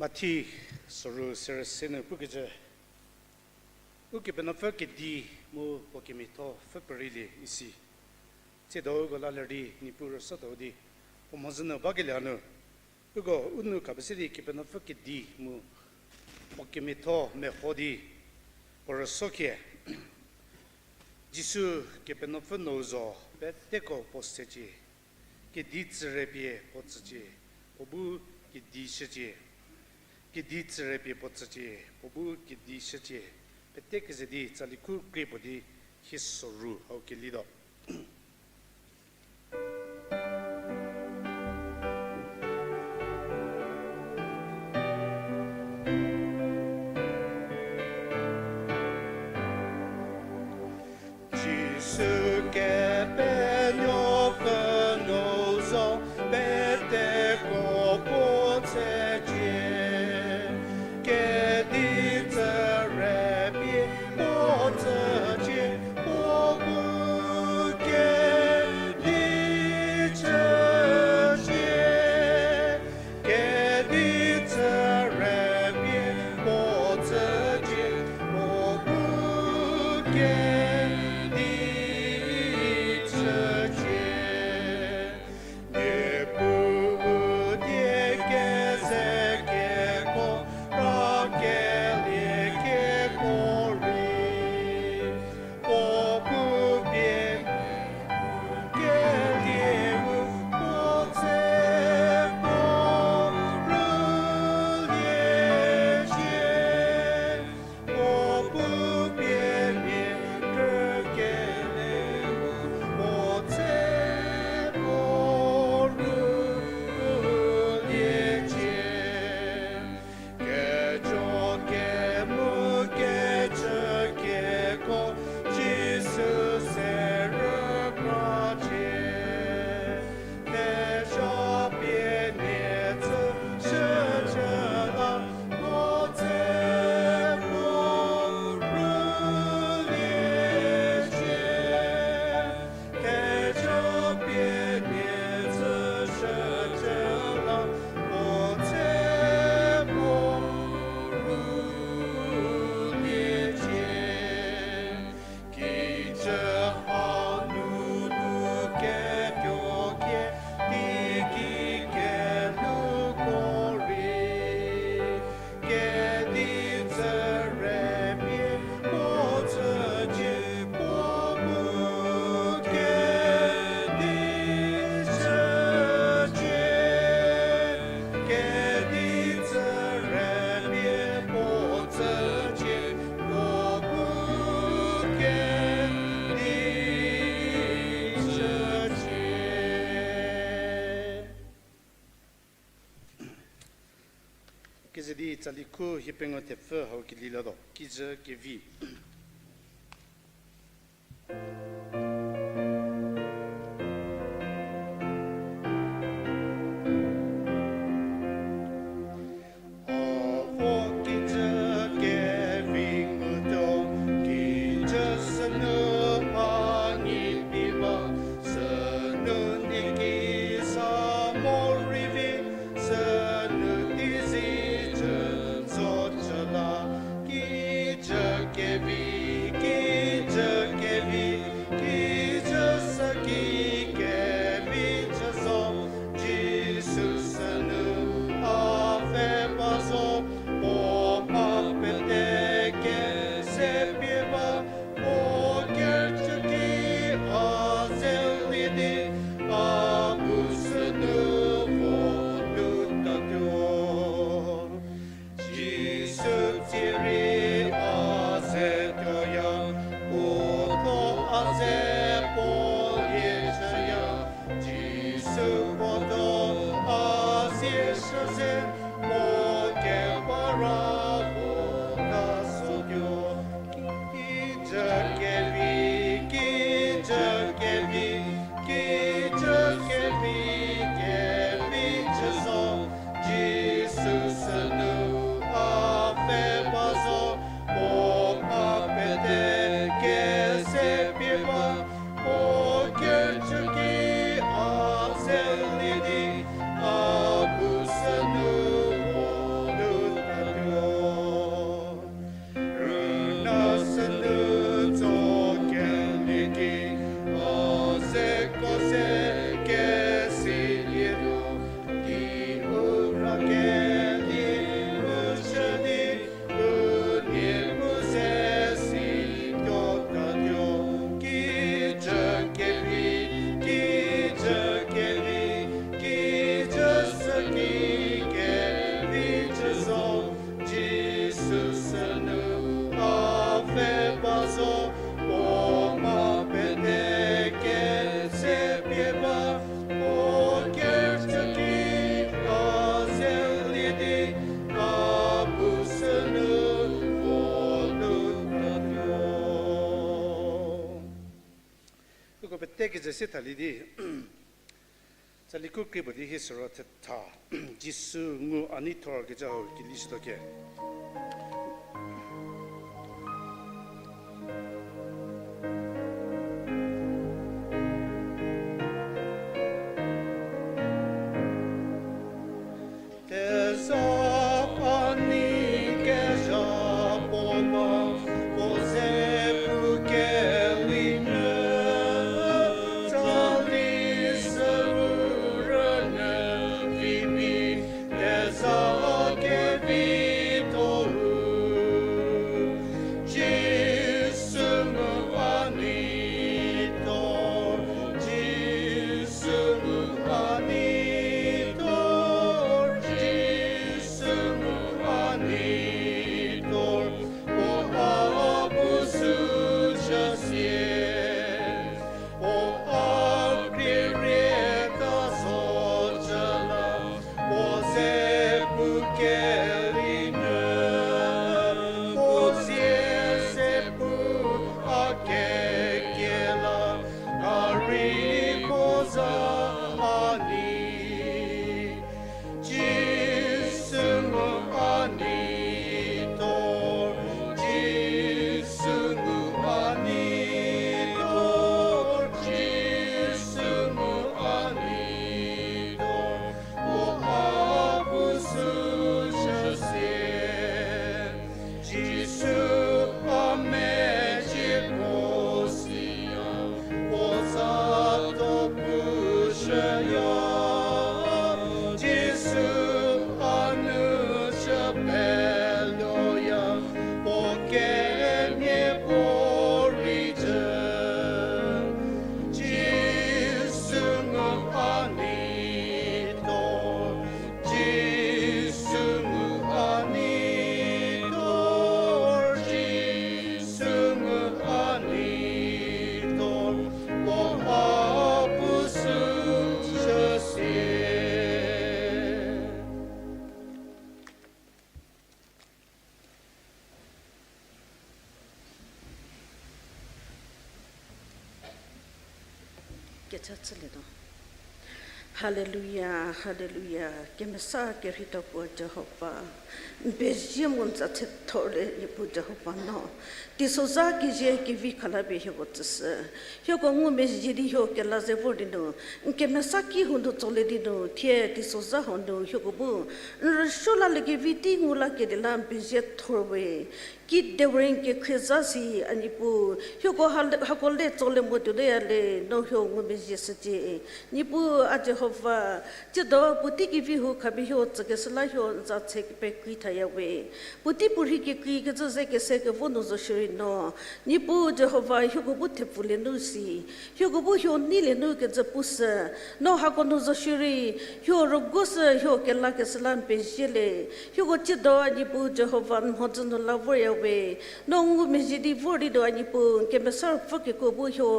Mati soru serasene bukeje uke benafake di mo pokemito february ici c'est donc la lari ni pour ça dodi au mazana bageliano ugo unu kabsiri ke benafake di mo pokemito me hodi pour sokie jisu ke benafanozo beteko posteji ke ditsrebie potseji obu ke disheji Giditsere bi potsaji, obu gidishaji, petekzedi tsaliku kripodi hisoru au kilido. Di tsaliku hipengo tefe hau kililado kize kevi Liegise talidi Saliku kibodi hisro ta jisu ngu anitor ke jao kilisdo ke Hallelujah, hallelujah. Kemesa kerita po Jehovah. Bejium unsa tole ipu Jehovah no. Tisoza kije kivi kalabe hewots. Hyogo ngume jidi hyo kela zevodino. Kemesa ki hundu tole dino tie tisoza hundu hyogo bu. Shola legi viti ngula ke de lam bejet thorwe. Ki devering ke khezasi anipu hyogo hakole tole motude ale no hyo ngume jesje. Nipu a Jehovah Jedo puti ki vi hu khabi hyo tsgesla hyo za tsek pe krita yawe. Puti puri ke kri ke ze ke se ke vono zo shiri no. Nipu Jehovah hyogo butte pule nusi. Hyogo bu hyo nile nu ke ze Puse. No hakono zo shiri hyo rogos hyo ke la ke salam pe jele. Hyogo jedo nipu Jehovah hozono la voya we no mejidi vori do anipu ke mesar fuke ko bu hyo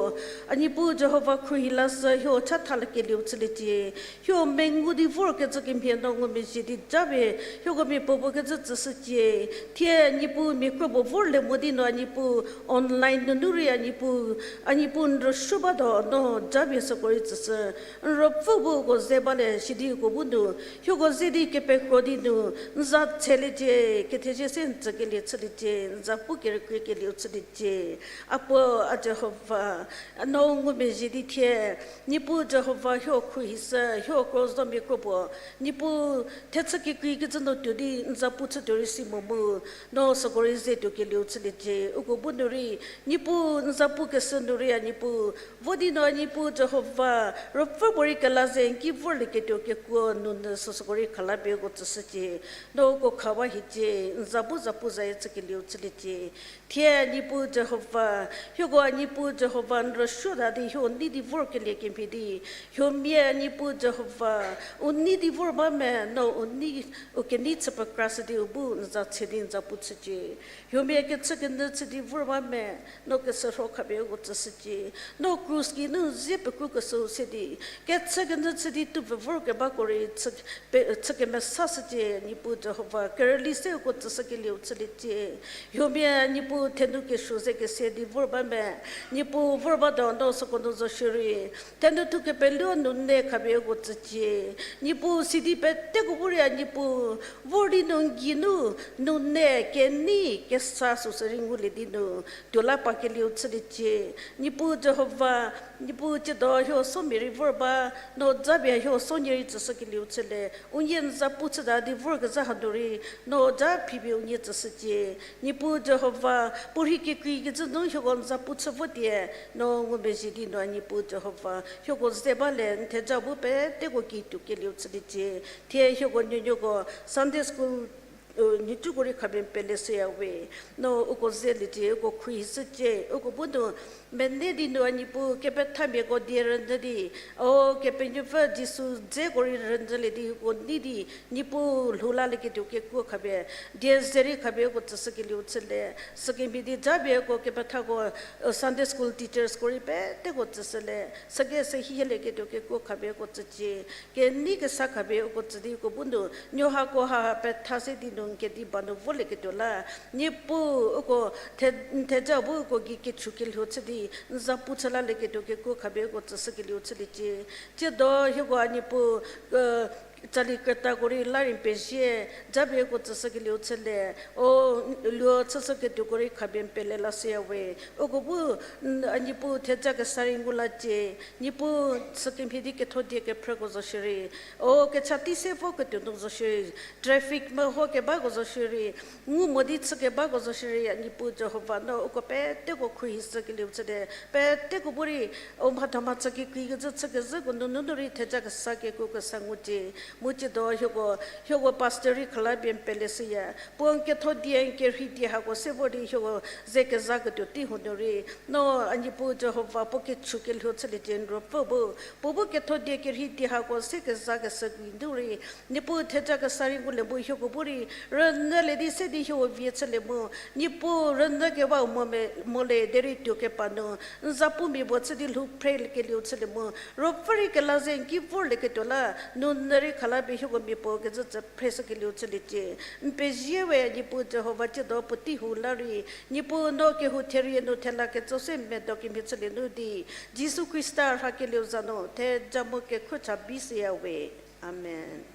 anipu Jehovah Kruhilas hyo chathala ke liu chiliti hyo mengu di vor ke zakim phe no mejidi jabe hyo go mi popo ke zsje tie anipu mi ko bo vor le modi no anipu online no nuri anipu ro shuba do no jabe so ko its ro fubu go zebale shidi go bundu hyo go zidi ke pe ko di no za cheleje ke thejasen zagele chiliti ZHAPU ke liu chiliti apo a Jehovah no mejidi tie nipu Jehovah hyo Kruhisa hyo cross do mi ko bo nipu tetsaki ki ke no tudi ZHAPU chudori simomu no so ko ze to ke liu chiliti ugo bunuri nipu ZHAPU ke sunduri nipu vodi no nipu Jehovah Rüpreo kala zen ki vorle ke to ke ko nun so so ko khala be go tsati no ko khawa hije ZHAPU zai ke liu chiliti tie nipu Jehovah hyo nipu Jehovah ro shuda di hyo ni di vor ke le ke pidi hyo mie nipu Jehovah unni di vor ba me no unni o ke ni tsapa krasadi ubu za chedin ZHAPU tsaji hyo mie ke tsaken tsadi vor ba me no ke so khabe go tsaji no cruise ki no zip ku ko so sedi ke tsaken tsadi tu vor ke ba ko ri tsake me sasaje nipu Jehovah kerli se ko tsake le tsali hyo mie nipu tenu ke shuze ke sedi vor ba me nipu vor ba do no so ko no zo shiri tenu tu ke pelio no ne khabe go tsaji nipu sidi pe te ko buri nipu vori no ginu no ne ke ni ke sa su seringu le dino dola pa ke le tsali nipu Jehovah nipu che do hyo so mi river ba no zabe hyo so ni tsake le tsale unyen ZHAPU tsada di vor ga za haduri no ja pibi unye tsje nipu Jehovah puri ke ki ge no hyo gon ZHAPU tsvodie no ngobejidi no nipu Jehovah hyo go zebale THEJA pe te go ki tu ke le tsje tie hyo go nyo go Sunday school ni tu gori khaben pele se yawe no uko zeli je uko quiz je uko budo menne di no nipu ke pe thambe go dierende di o ke pe nyu fa jisu je gori rendele di ko ni di nipu lula le ke tu ke ko khabe die zeri khabe ko tsake li utsele sake bi di jabe ko ke pa go Sunday school teachers gori pe te go tsele sake se hi le ke tu ke ko khabe ko tje ke ni ke sa khabe ko tsdi ko bundo nyo ha ko ha pe thase di ke di banu vole ke tola nipu ko THEJA ko gi ke chukil hochdi ZHAPU chala le ke to ke ko khabe ko tsake li uchli che do higo nipu chali category larin pesie jabe ko tsake li uchle o lo tsake to kori khabem pele la sewe o go bu nipu THEJA ke saringula che nipu sakim phidi ke thodie ke phrago zo shiri o ke chati se fo ke to zo shiri traffic ma ho ke ba go zo shiri ngu modi tsake ba go zo shiri nipu Jehovah no ko pe te ko khui tsake li uchle pe te ko buri o ma thama tsake ki ge tsake ze go no no ri THEJA ke sake ko sanguji muchi do hyogo pastori khalabem pelesia pon KETHODIE ke hiti ha ko sebodi hyogo zeke zag to ti honori no anipu Jehovah poke chukel hotsele jenro pobo KETHODIE ke hiti ha ko seke zag saginduri nipu THEJA ka sari gule bu hyogo buri ranale di se di hyo vietsele mo nipu randa ke ba mole deri to ke pano ZHAPU mi botsedi lu prel ke li otsele mo ropfari ke lazen ki for le ke tola nunari khala be hyo mi po ke za presa ke li otsele che mpejie we nipu Jehovah che do puti hulari nipu no ke hu theri no thela ke tsose me do ke mitsele no di Jesus Christa ha ke li ozano THEJA mo ke khucha bisia we amen.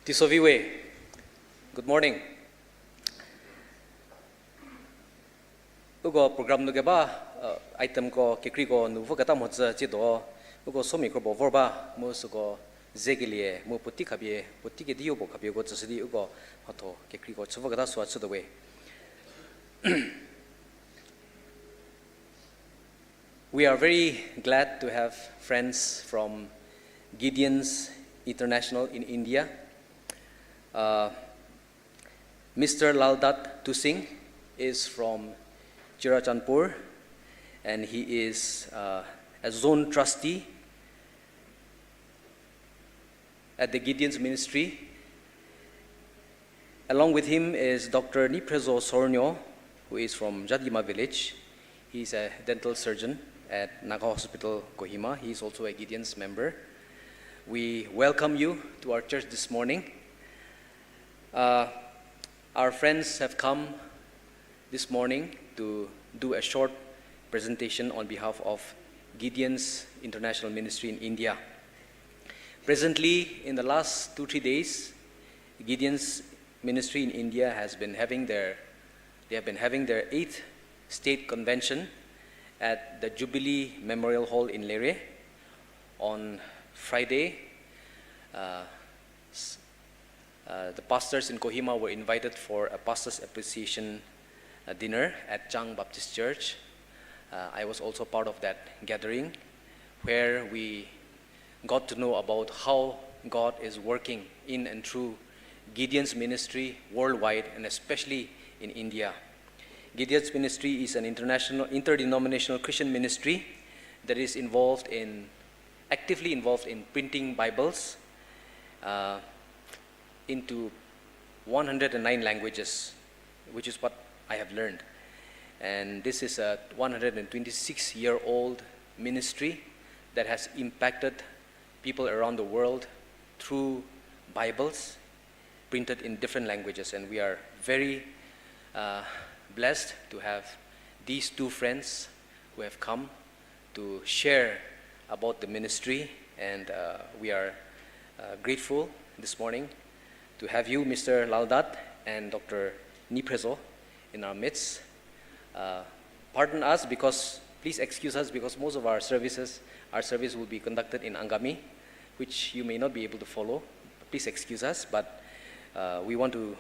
Tisoviwe, good morning. Ugo program nu ba item ko kekri ko nu vokata motza chido ugo somi ko bovorba mo sugo zegilie mo putti khabie putti ke dio bo khabie go tsidi ugo hoto kekri ko chvokata swa chudwe. We are very glad to have friends from Gideon's International in India. Mr. Laldat Tusing is from Churachandpur, and he is a zone trustee at the Gideon's ministry. Along with him is Dr. Rüpreo, who is from Jadima village. He is a dental surgeon at Naga Hospital, Kohima. He is also a Gideon's member. We welcome you to our church this morning. Our friends have come this morning to do a short presentation on behalf of Gideon's International Ministry in India. Presently, in the last 2-3 days, Gideon's Ministry in India has been having their 8th state convention at the Jubilee Memorial Hall in Lere. On Friday, the pastors in Kohima were invited for a pastor's appreciation dinner at Chang Baptist Church. I was also part of that gathering where we got to know about how God is working in and through Gideon's ministry worldwide and especially in India. Gideon's ministry is an interdenominational Christian ministry that is actively involved in printing Bibles into 109 languages, which is what I have learned. And this is a 126-year-old ministry that has impacted people around the world through Bibles printed in different languages. And we are very blessed to have these two friends who have come to share about the ministry. And we are grateful this morning to have you, Mr. Laldat and Dr. Rüpreo, in our midst. Pardon us please excuse us because most of our service will be conducted in Angami, which you may not be able to follow. Please excuse us, but we want to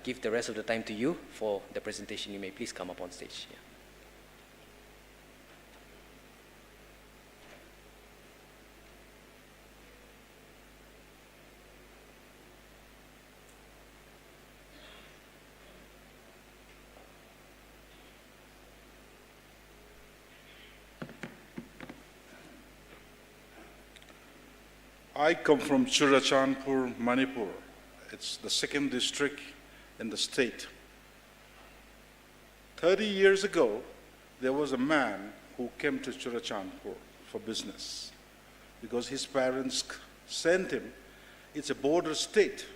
give the rest of the time to you for the presentation. You may please come up on stage. Yeah. I come from Churachandpur, Manipur. It's the 2nd district in the state. 30 years ago, there was a man who came to Churachandpur for business because his parents sent him. It's a border state.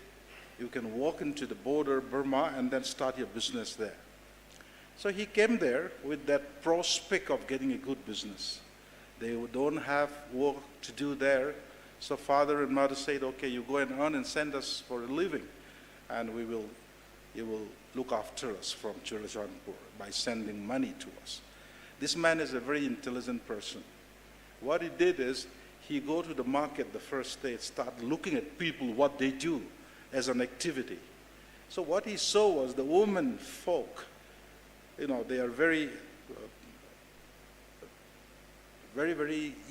You can walk into the border, Burma, and then start your business there. So he came there with that prospect of getting a good business. They don't have work to do there. So father and mother said, okay, you go and earn and send us for a living, and you will look after us from Churachandpur by sending money to us. This man is a very intelligent person. What he did is, he go to the market the first day and start looking at people, what they do as an activity. So what he saw was the women folk, they are very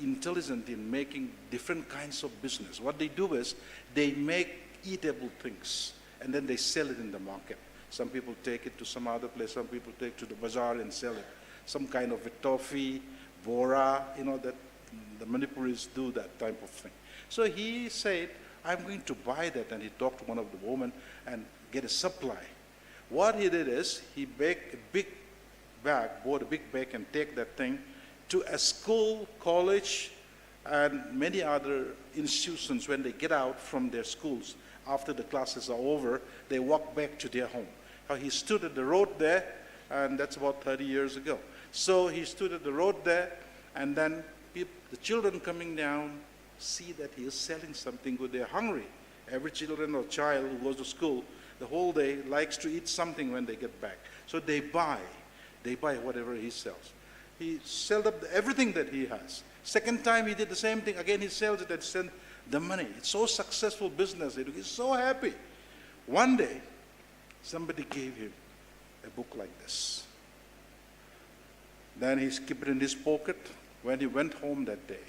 intelligent in making different kinds of business. What they do is they make eatable things and then they sell it in the market. Some people take it to some other place, some people take it to the bazaar and sell it. Some kind of a toffee, bora, that the Manipuris do that type of thing. So he said, I'm going to buy that, and he talked to one of the women and get a supply. What he did is he bought a big bag and take that thing to a school, college, and many other institutions. When they get out from their schools, after the classes are over, they walk back to their home. He stood at the road there, and that's about 30 years ago. So he stood at the road there, and then the children coming down see that he is selling something good. They're hungry. Every children or child who goes to school, the whole day likes to eat something when they get back. So they buy whatever he sells. He sold up everything that he has. Second time he did the same thing. Again he sells it and sends the money. It's so successful business. He's so happy. One day, somebody gave him a book like this. Then he kept it in his pocket. When he went home that day,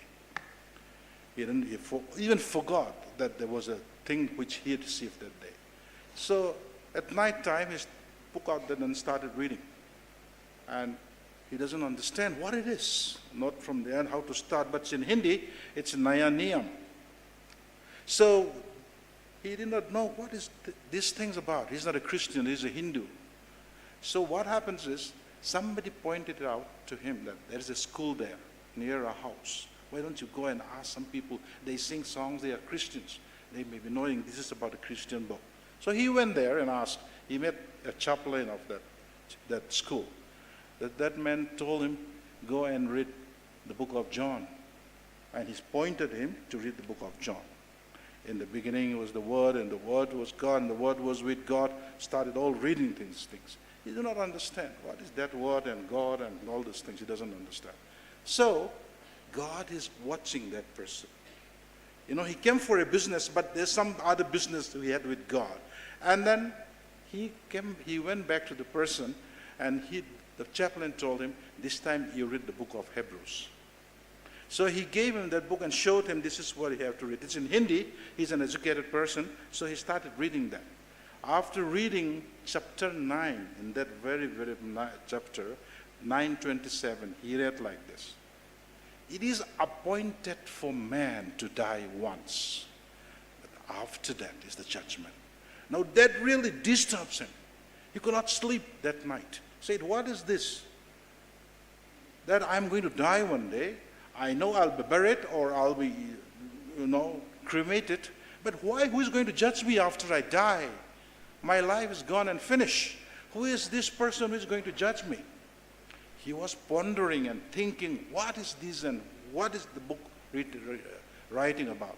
he even forgot that there was a thing which he had received that day. So at night time, he took out that and started reading. And he doesn't understand what it is, not from the end how to start, but in Hindi, it's Naya Niyam. So he did not know what is these things about. He's not a Christian, he's a Hindu. So what happens is, somebody pointed out to him that there is a school there near a house. Why don't you go and ask some people? They sing songs, they are Christians. They may be knowing this is about a Christian book. So he went there and asked. He met a chaplain of that school. That man told him, go and read the book of John. And he pointed him to read the book of John. In the beginning was the Word, and the Word was God, and the Word was with God. Started all reading these things. He did not understand. What is that word and God and all these things? He doesn't understand. So, God is watching that person. You know, he came for a business, but there's some other business he had with God. And then he went back to the person, and the chaplain told him, this time you read the book of Hebrews. So he gave him that book and showed him this is what he had to read. It's in Hindi. He's an educated person, so he started reading that. After reading chapter 9, in that very chapter, 9:27, he read like this. It is appointed for man to die once, but after that is the judgment. Now that really disturbs him. He could not sleep that night. He said, what is this? That I'm going to die one day. I know I'll be buried or I'll be, cremated. But why? Who is going to judge me after I die? My life is gone and finished. Who is this person who is going to judge me? He was pondering and thinking, what is this and what is the book writing about?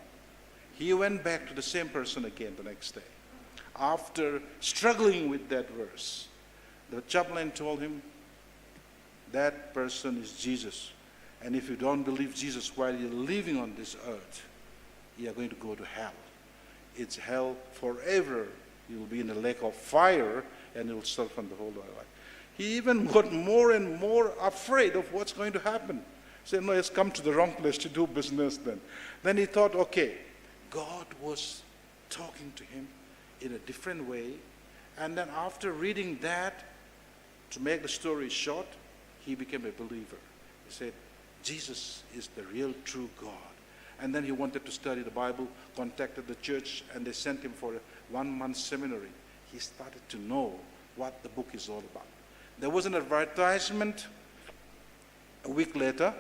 He went back to the same person again the next day. After struggling with that verse, the chaplain told him, that person is Jesus. And if you don't believe Jesus while you're living on this earth, you are going to go to hell. It's hell forever. You'll be in a lake of fire and you'll suffer the whole life. He even got more and more afraid of what's going to happen. He said, no, it's come to the wrong place to do business then. Then he thought, okay, God was talking to him in a different way. And then after reading that, to make the story short, he became a believer. He said, Jesus is the real true God. And then he wanted to study the Bible, contacted the church, and they sent him for a 1-month seminary. He started to know what the book is all about. There was an advertisement a week later,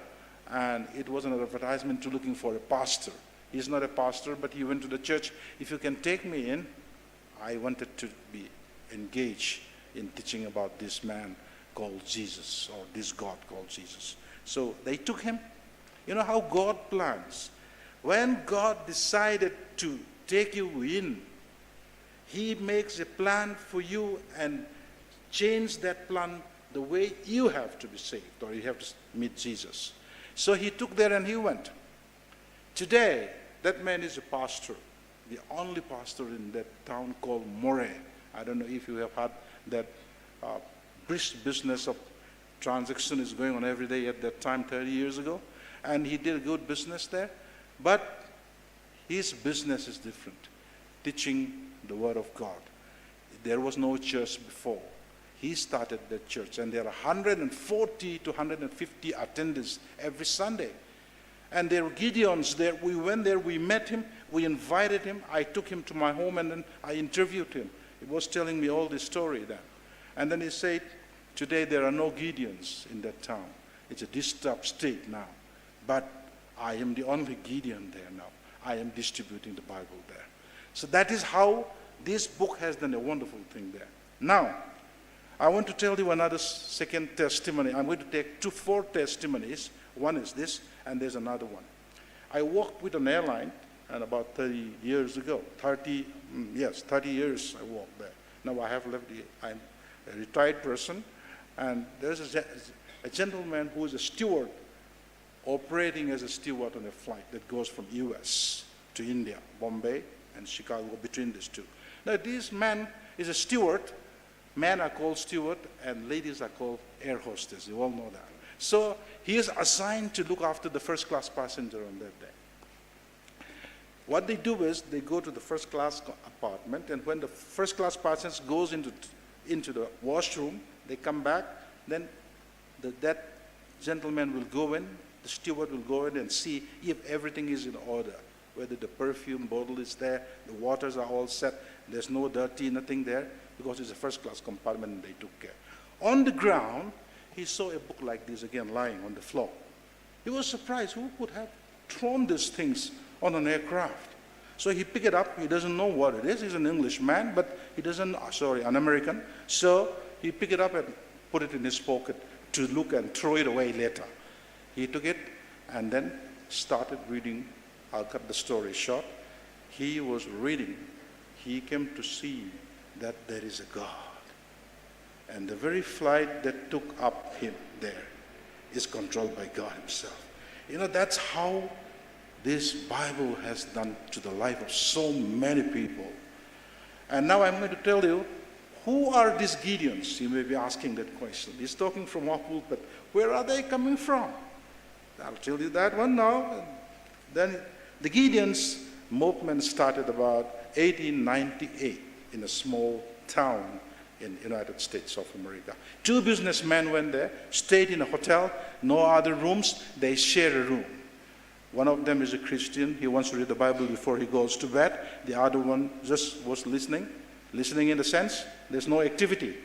and it was an advertisement to looking for a pastor. He's not a pastor, but he went to the church. If you can take me in, I wanted to be engaged in teaching about this man called Jesus, or this God called Jesus. So they took him. You know how God plans. When God decided to take you in, he makes a plan for you and change that plan the way you have to be saved, or you have to meet Jesus. So he took there and he went. Today, that man is a pastor, the only pastor in that town called More. I don't know if you have heard that brisk business of transaction is going on every day at that time 30 years ago. And he did a good business there. But his business is different, teaching the Word of God. There was no church before. He started that church, and there are 140 to 150 attendants every Sunday. And there were Gideons there. We went there, we met him, we invited him. I took him to my home, and then I interviewed him. He was telling me all this story then. And then he said, today there are no Gideons in that town. It's a disturbed state now. But I am the only Gideon there now. I am distributing the Bible there. So that is how this book has done a wonderful thing there. Now, I want to tell you another second testimony. I'm going to take 4 testimonies. One is this, and there's another one. I worked with an airline And about 30 years ago, 30 years I worked there. Now I have left, I'm a retired person, and there's a gentleman who is a steward, operating as a steward on a flight that goes from US to India, Bombay and Chicago, between these two. Now this man is a steward. Men are called steward and ladies are called air hostess. You all know that. So he is assigned to look after the first class passenger on that day. What they do is they go to the first class apartment, and when the first class passenger goes into the washroom, they come back, then that gentleman will go in, the steward will go in and see if everything is in order, whether the perfume bottle is there, the waters are all set, there's no dirty, nothing there, because it's a first class compartment and they took care. On the ground, he saw a book like this again lying on the floor. He was surprised, who could have thrown these things on an aircraft? So he picked it up. He doesn't know what it is. He's an Englishman, but he doesn't, an American. So he picked it up and put it in his pocket to look and throw it away later. He took it and then started reading. I'll cut the story short. He was reading. He came to see that there is a God. And the very flight that took up him there is controlled by God himself. You know, that's how this Bible has done to the life of so many people. And now I'm going to tell you, who are these Gideons? You may be asking that question. He's talking from our pulpit. Where are they coming from? I'll tell you that one now. Then the Gideons movement started about 1898 in a small town in the United States of America. Two businessmen went there, stayed in a hotel, no other rooms, they shared a room. One of them is a Christian. He wants to read the Bible before he goes to bed. The other one just was listening in the sense there's no activity.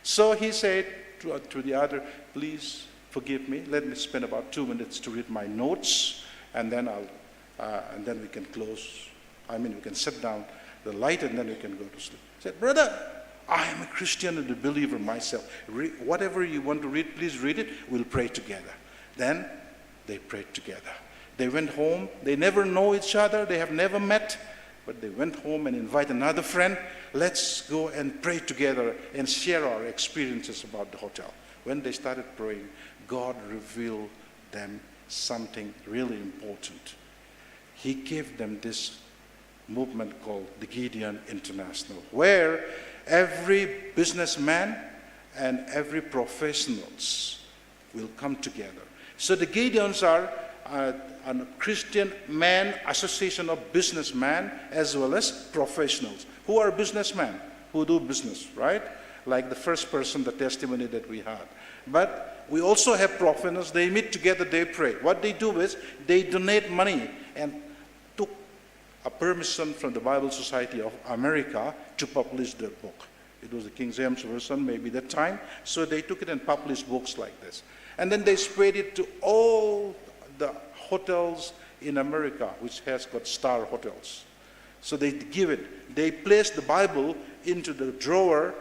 So he said to the other, please forgive me. Let me spend about 2 minutes to read my notes, and then and then we can close. We can set down the light, and then we can go to sleep. He said, brother, I am a Christian and a believer myself. Whatever you want to read, please read it. We'll pray together. Then they prayed together. They went home. They never know each other. They have never met. But they went home and invited another friend. Let's go and pray together and share our experiences about the hotel. When they started praying, God revealed them something really important. He gave them this movement called the Gideon International, where every businessman and every professionals will come together. So the Gideons are a Christian man association of businessmen as well as professionals. Who are businessmen? Who do business, right? Like the first person, the testimony that we had. But we also have professionals. They meet together, they pray. What they do is they donate money and took a permission from the Bible Society of America to publish their book. It was the King James Version, maybe that time. So they took it and published books like this. And then they spread it to all the hotels in America, which has got star hotels. So they give it. They place the Bible into the drawer,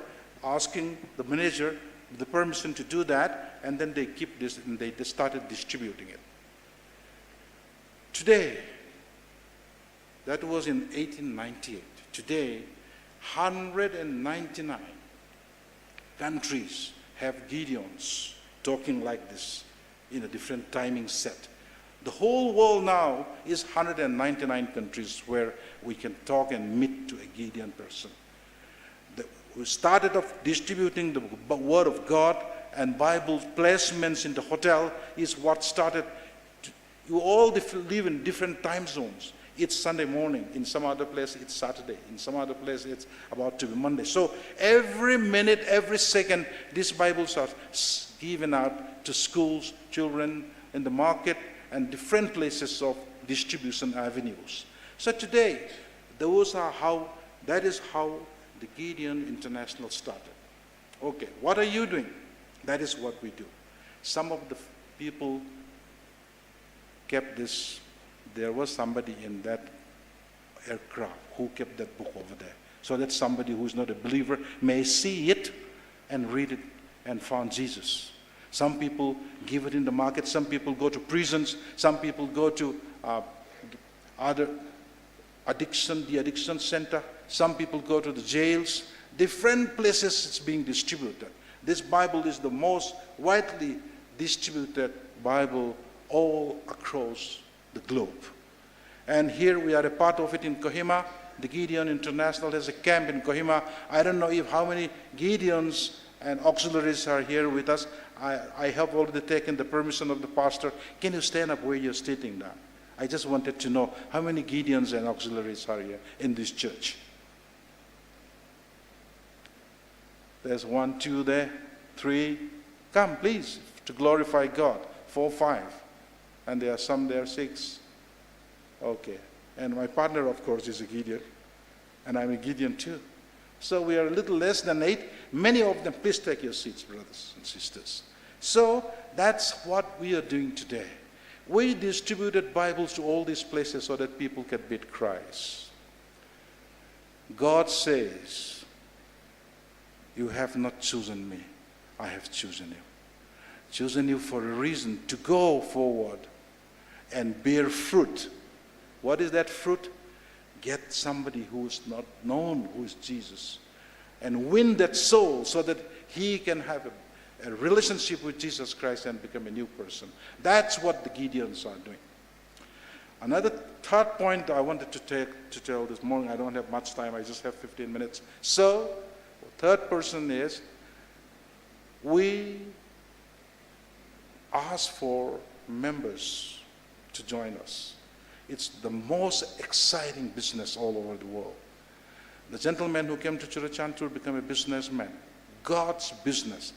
asking the manager the permission to do that, and then they keep this and they started distributing it. Today, that was in 1898. Today, 199 countries have Gideons talking like this in a different timing set. The whole world now is 199 countries where we can talk and meet to a Gideon person. We started off distributing the Word of God, and Bible placements in the hotel is what started. You all live in different time zones. It's Sunday morning. In some other place, it's Saturday. In some other place, it's about to be Monday. So every minute, every second, these Bibles are given out to schools, children, in the market, and different places of distribution avenues. So today, that is how the Gideon International started. Okay, what are you doing? That is what we do. Some of the people kept this. There was somebody in that aircraft who kept that book over there, so that somebody who is not a believer may see it and read it and find Jesus. Some people give it in the market. Some people go to prisons. Some people go to other the addiction center. Some people go to the jails. Different places it's being distributed. This Bible is the most widely distributed Bible all across the globe. And here we are a part of it in Kohima. The Gideon International has a camp in Kohima. I don't know how many Gideons and auxiliaries are here with us. I have already taken the permission of the pastor. Can you stand up where you're sitting down? I just wanted to know how many Gideons and auxiliaries are here in this church. There's 1, 2 there, 3. Come, please, to glorify God. 4, 5. And there are some there, 6. Okay. And my partner, of course, is a Gideon. And I'm a Gideon too. So we are a little less than 8. Many of them, please take your seats, brothers and sisters. So that's what we are doing today. We distributed Bibles to all these places so that people can meet Christ. God says, you have not chosen me, I have chosen you. Chosen you for a reason, to go forward and bear fruit. What is that fruit? Get somebody who is not known, who is Jesus, and win that soul so that he can have a relationship with Jesus Christ and become a new person. That's what the Gideons are doing. Another third point I wanted to tell this morning, I don't have much time, I just have 15 minutes. So, third person is, we ask for members to join us. It's the most exciting business all over the world. The gentleman who came to Churachandpur became a businessman. God's business.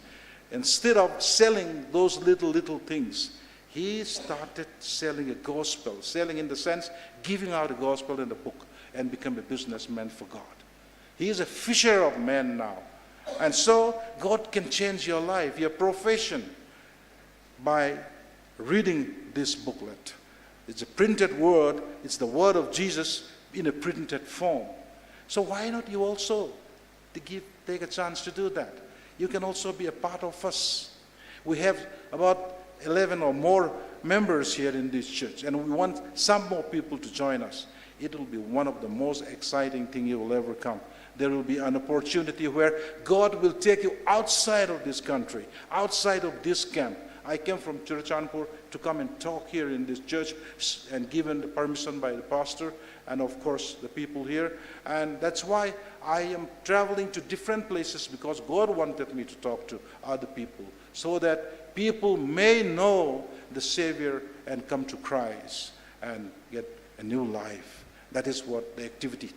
Instead of selling those little things, he started selling a gospel. Selling in the sense, giving out a gospel in the book, and become a businessman for God. He is a fisher of men now. And so, God can change your life, your profession, by reading this booklet. It's a printed word. It's the word of Jesus in a printed form. So why not you also take a chance to do that? You can also be a part of us. We have about 11 or more members here in this church, and we want some more people to join us. It will be one of the most exciting things you will ever come. There will be an opportunity where God will take you outside of this country, outside of this camp. I came from Churachandpur to come and talk here in this church, and given the permission by the pastor and of course the people here. And that's why I am traveling to different places, because God wanted me to talk to other people so that people may know the Savior and come to Christ and get a new life. That is what the activity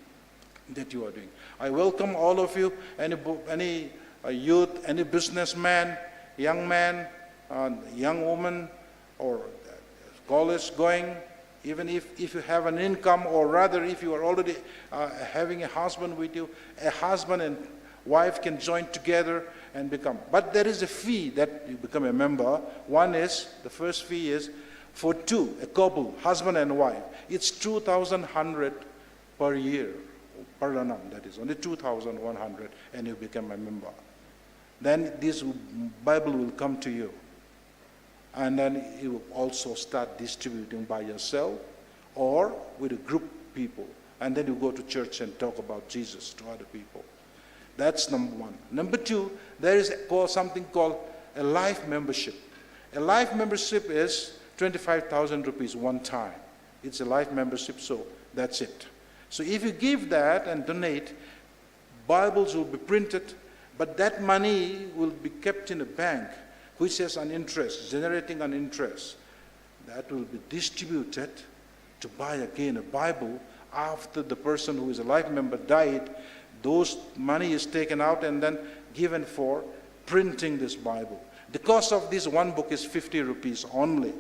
that you are doing. I welcome all of you, any youth, any businessman, young man, young woman, or college going, even if you have an income, or rather if you are already having a husband with you, a husband and wife can join together and become. But there is a fee that you become a member. One is, the first fee is for two, a couple, husband and wife. It's 2,100 per year, per annum, that is, only 2,100, and you become a member. Then this Bible will come to you. And then you will also start distributing by yourself or with a group of people. And then you go to church and talk about Jesus to other people. That's number one. Number two, there is something called a life membership. A life membership is 25,000 rupees one time. It's a life membership, so that's it. So if you give that and donate, Bibles will be printed, but that money will be kept in a bank, which has an interest, generating an interest. That will be distributed to buy again a Bible after the person who is a life member died. Those money is taken out and then given for printing this Bible. The cost of this one book is 50 rupees only.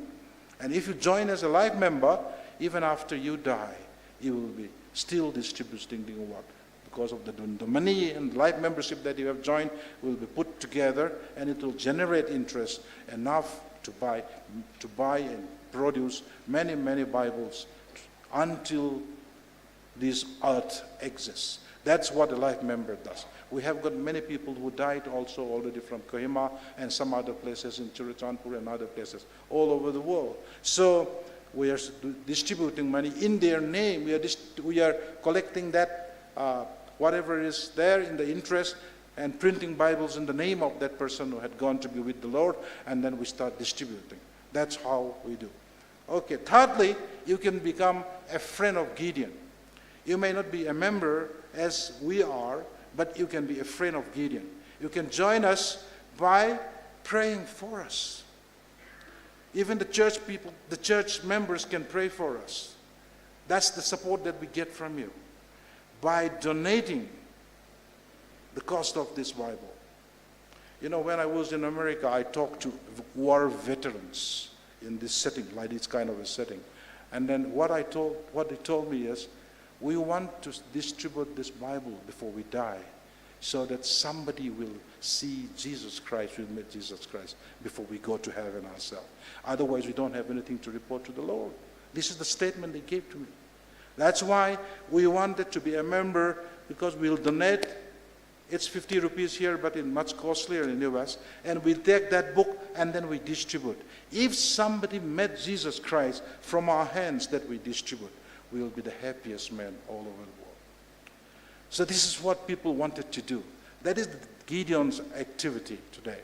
And if you join as a life member, even after you die, you will be still distributing the what? Because of the money and life membership that you have joined will be put together, and it will generate interest enough to buy and produce many, many Bibles until this earth exists. That's what a life member does. We have got many people who died also already from Kohima and some other places in Churachandpur and other places all over the world. So we are distributing money in their name. We are collecting that, whatever is there in the interest, and printing Bibles in the name of that person who had gone to be with the Lord, and then we start distributing. That's how we do. Okay, thirdly, you can become a friend of Gideon. You may not be a member as we are, but you can be a friend of Gideon. You can join us by praying for us. Even the church people, the church members can pray for us. That's the support that we get from you. By donating the cost of this Bible. You know, when I was in America, I talked to war veterans in this setting, like this kind of a setting. And then what they told me is, we want to distribute this Bible before we die, so that somebody will see Jesus Christ, will meet Jesus Christ before we go to heaven ourselves. Otherwise, we don't have anything to report to the Lord. This is the statement they gave to me. That's why we wanted to be a member, because we'll donate. It's 50 rupees here, but it's much costlier in the US. And we take that book and then we distribute. If somebody met Jesus Christ from our hands that we distribute, we will be the happiest men all over the world. So this is what people wanted to do. That is Gideon's activity today.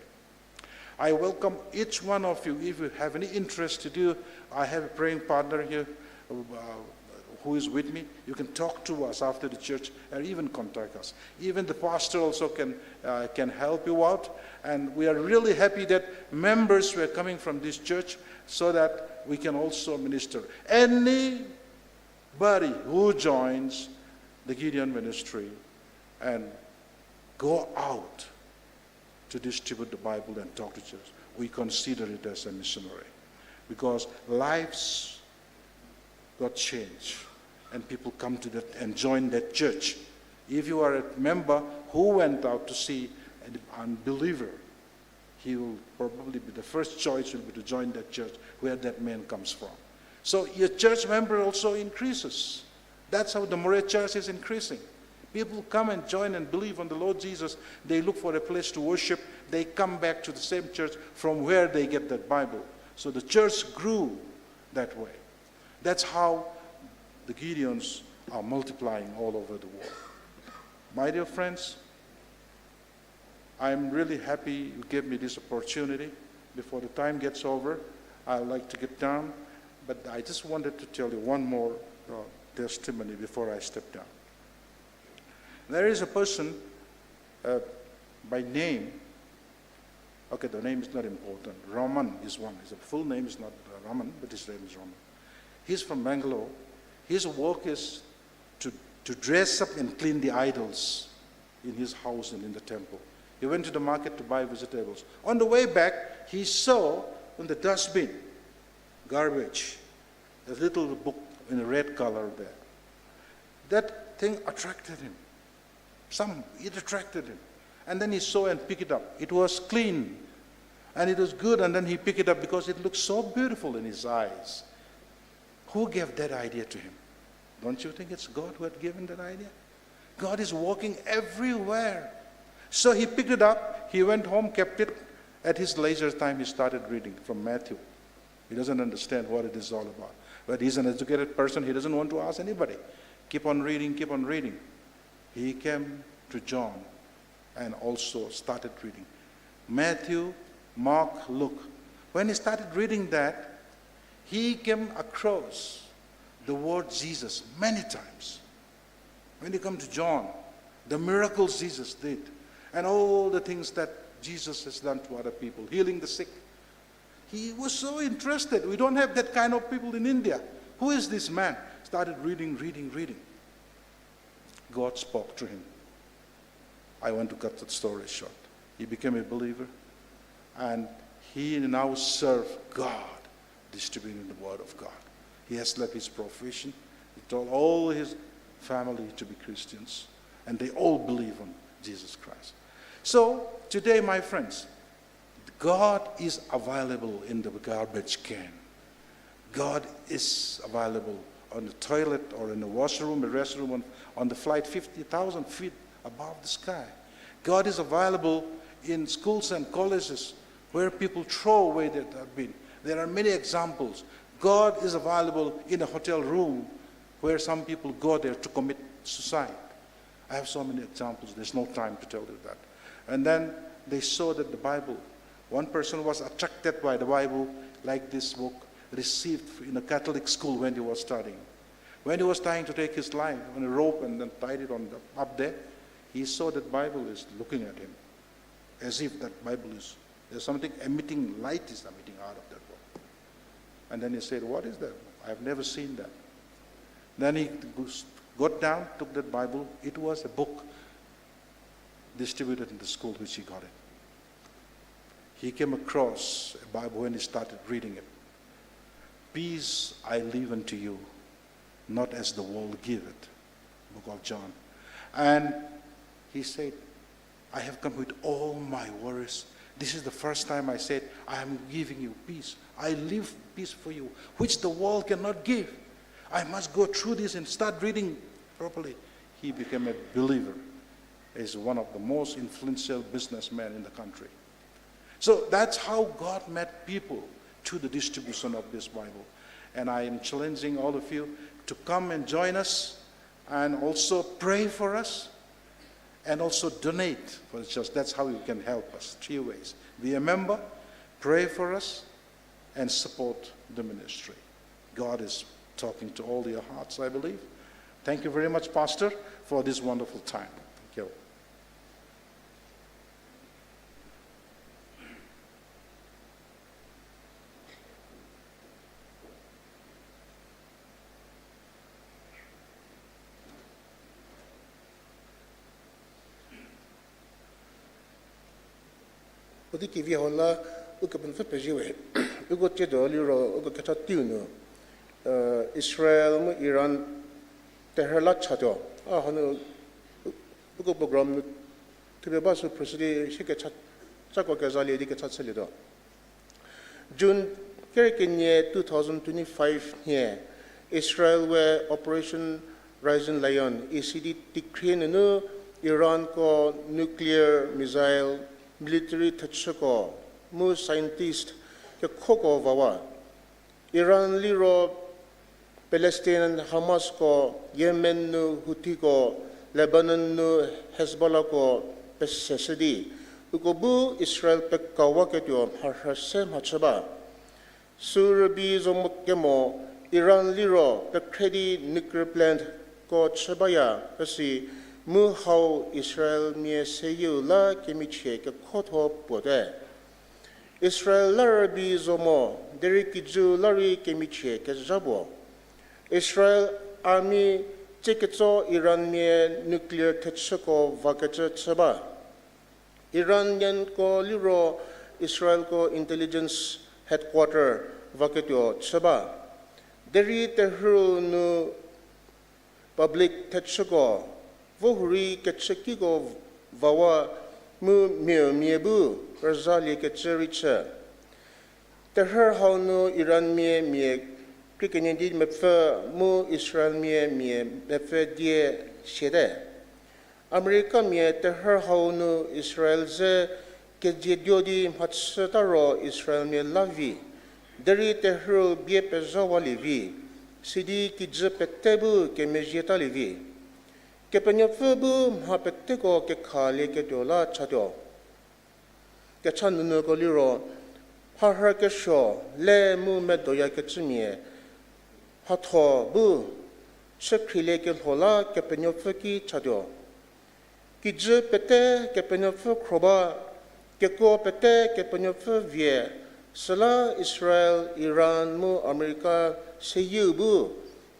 I welcome each one of you. If you have any interest to do, I have a praying partner here who is with me. You can talk to us after the church or even contact us. Even the pastor also can help you out. And we are really happy that members were coming from this church so that we can also minister. Anybody who joins the Gideon ministry and go out to distribute the Bible and talk to church, we consider it as a missionary, because lives got changed and people come to that and join that church. If you are a member who went out to see an unbeliever, he will probably be the first choice will be to join that church where that man comes from. So your church member also increases. That's how the Murray church is increasing. People come and join and believe on the Lord Jesus. They look for a place to worship. They come back to the same church from where they get that Bible. So the church grew that way. That's how the Gideons are multiplying all over the world. My dear friends, I'm really happy you gave me this opportunity. Before the time gets over, I'd like to get down, but I just wanted to tell you one more testimony before I step down. There is a person by name, okay, the name is not important. Raman is one. His full name is not Raman, but his name is Raman. He's from Bangalore. His work is to dress up and clean the idols in his house and in the temple. He went to the market to buy vegetables. On the way back, he saw on the dustbin, garbage, a little book in a red color there. That thing attracted him. It attracted him. And then he saw and picked it up. It was clean and it was good, and then he picked it up because it looked so beautiful in his eyes. Who gave that idea to him? Don't you think it's God who had given that idea? God is working everywhere. So he picked it up, he went home, kept it. At his leisure time, he started reading from Matthew. He doesn't understand what it is all about. But he's an educated person, he doesn't want to ask anybody. Keep on reading, keep on reading. He came to John and also started reading Matthew, Mark, Luke. When he started reading that, he came across the word Jesus many times. When he came to John, the miracles Jesus did, and all the things that Jesus has done to other people, healing the sick. He was so interested. We don't have that kind of people in India. Who is this man? Started reading. God spoke to him. I want to cut the story short. He became a believer, and he now serves God, distributing the word of God. He has left his profession. He told all his family to be Christians, and they all believe on Jesus Christ. So today, my friends, God is available in the garbage can. God is available on the toilet or in the washroom, the restroom, on the flight 50,000 feet above the sky. God is available in schools and colleges where people throw away their bin. There are many examples. God is available in a hotel room where some people go there to commit suicide. I have so many examples. There's no time to tell you that. And then they saw that the Bible, one person was attracted by the Bible, like this book, received in a Catholic school when he was studying. When he was trying to take his life on a rope and then tied it on up there, he saw that Bible is looking at him, as if that Bible is, there's something emitting, light is emitting out of that book. And then he said, what is that? I've never seen that. Then he got down, took that Bible. It was a book distributed in the school which he got it. He came across a Bible when he started reading it. Peace I leave unto you, not as the world giveth. Book of John. And he said, I have come with all my worries. This is the first time I said, I am giving you peace. I leave peace for you, which the world cannot give. I must go through this and start reading properly. He became a believer. He's one of the most influential businessmen in the country. So that's how God met people through the distribution of this Bible. And I am challenging all of you to come and join us and also pray for us and also donate for the church. That's how you can help us, 3 ways. Be a member, pray for us, and support the ministry. God is talking to all your hearts, I believe. Thank you very much, Pastor, for this wonderful time. Thank you. Udi kivi hola ukapun fe pejiwe ugo chedo liro ugo keta Theünuo Israel mu Iran terla chajo hanu ugo program tibe basu presidi shike chako Kezha di ke chatselido June kerkenye 2025 here Israel where Operation Rising Lion ECD decree no Iran ko nuclear missile military touchko mu scientist ke khoko wawa Iran liro Palestine Hamas ko Yemen nu Houthi ko Lebanon nu Hezbollah ko pesesedi ukobu Israel pe kawa ke tyo har sem hachaba surbi zomuk kemo Iran liro pe kredi nuclear plant ko chabaya kasi mu how Israel mie seyu la kemiche ke khotho pode Israel larabi zomo deri kiju lari kemiche ke jabo Israel army cheketso Iran mie nuclear techko vakache chaba Iranian ko liro Israel ko intelligence headquarter vaketyo chaba deri tehru nu public techko Vohuri ketchekiko vawa mu miebu razali ketchericha. Teher hauno Iran mie krikenindi mefe mu Israel mie mefe die shede. Amerika mie teher hauno Israel ze kejediodi hatsataro Israel mie lavi. Deri tehru bie pezawa livi. Sidi kidze petebu ke mejeta livi. Kepenya febu hapeteko ke khali ke dola chado ke channu ko liro har ke sho le mu medoya ke chimie hatho bu chekrile ke hola kepenya feki chado ki je pete kepenya fe kroba ke ko pete kepenya fe vie sala Israel Iran mu Amerika seyubu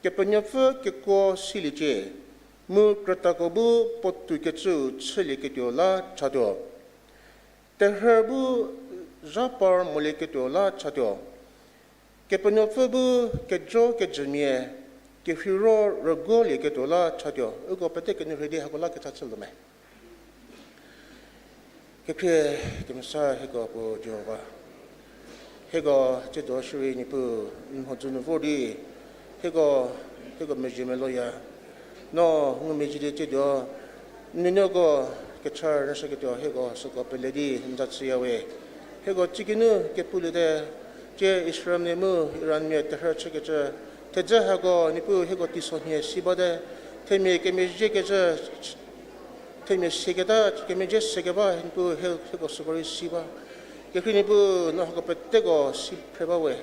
kepenya fe ke ko silije mu KRÜTA bu potu ketsu chili ketiola chado terbu japar mole ketiola chado kepenyofu kejo kejmie kefiro rogoli ketiola chado ugo pete ken ready hakola ketachelme kekre kemsa hego bo jowa hego jedo shuri ni pu hojunu vodi hego mejimeloya no ngumejide jedo ninyogo KECHA rasa keto hego soko peledi ndatsiyawe hego chikinu kepulude 제 이스라엘 네무 이란 미 테her 책에서 THEJA하고 니부 해고 디소니에 시바데 테미 게메지게저 테미 세계다 게메제 세계바 니부 해고 소거리 시바 게크니부 너하고 뺏대고 시페바웨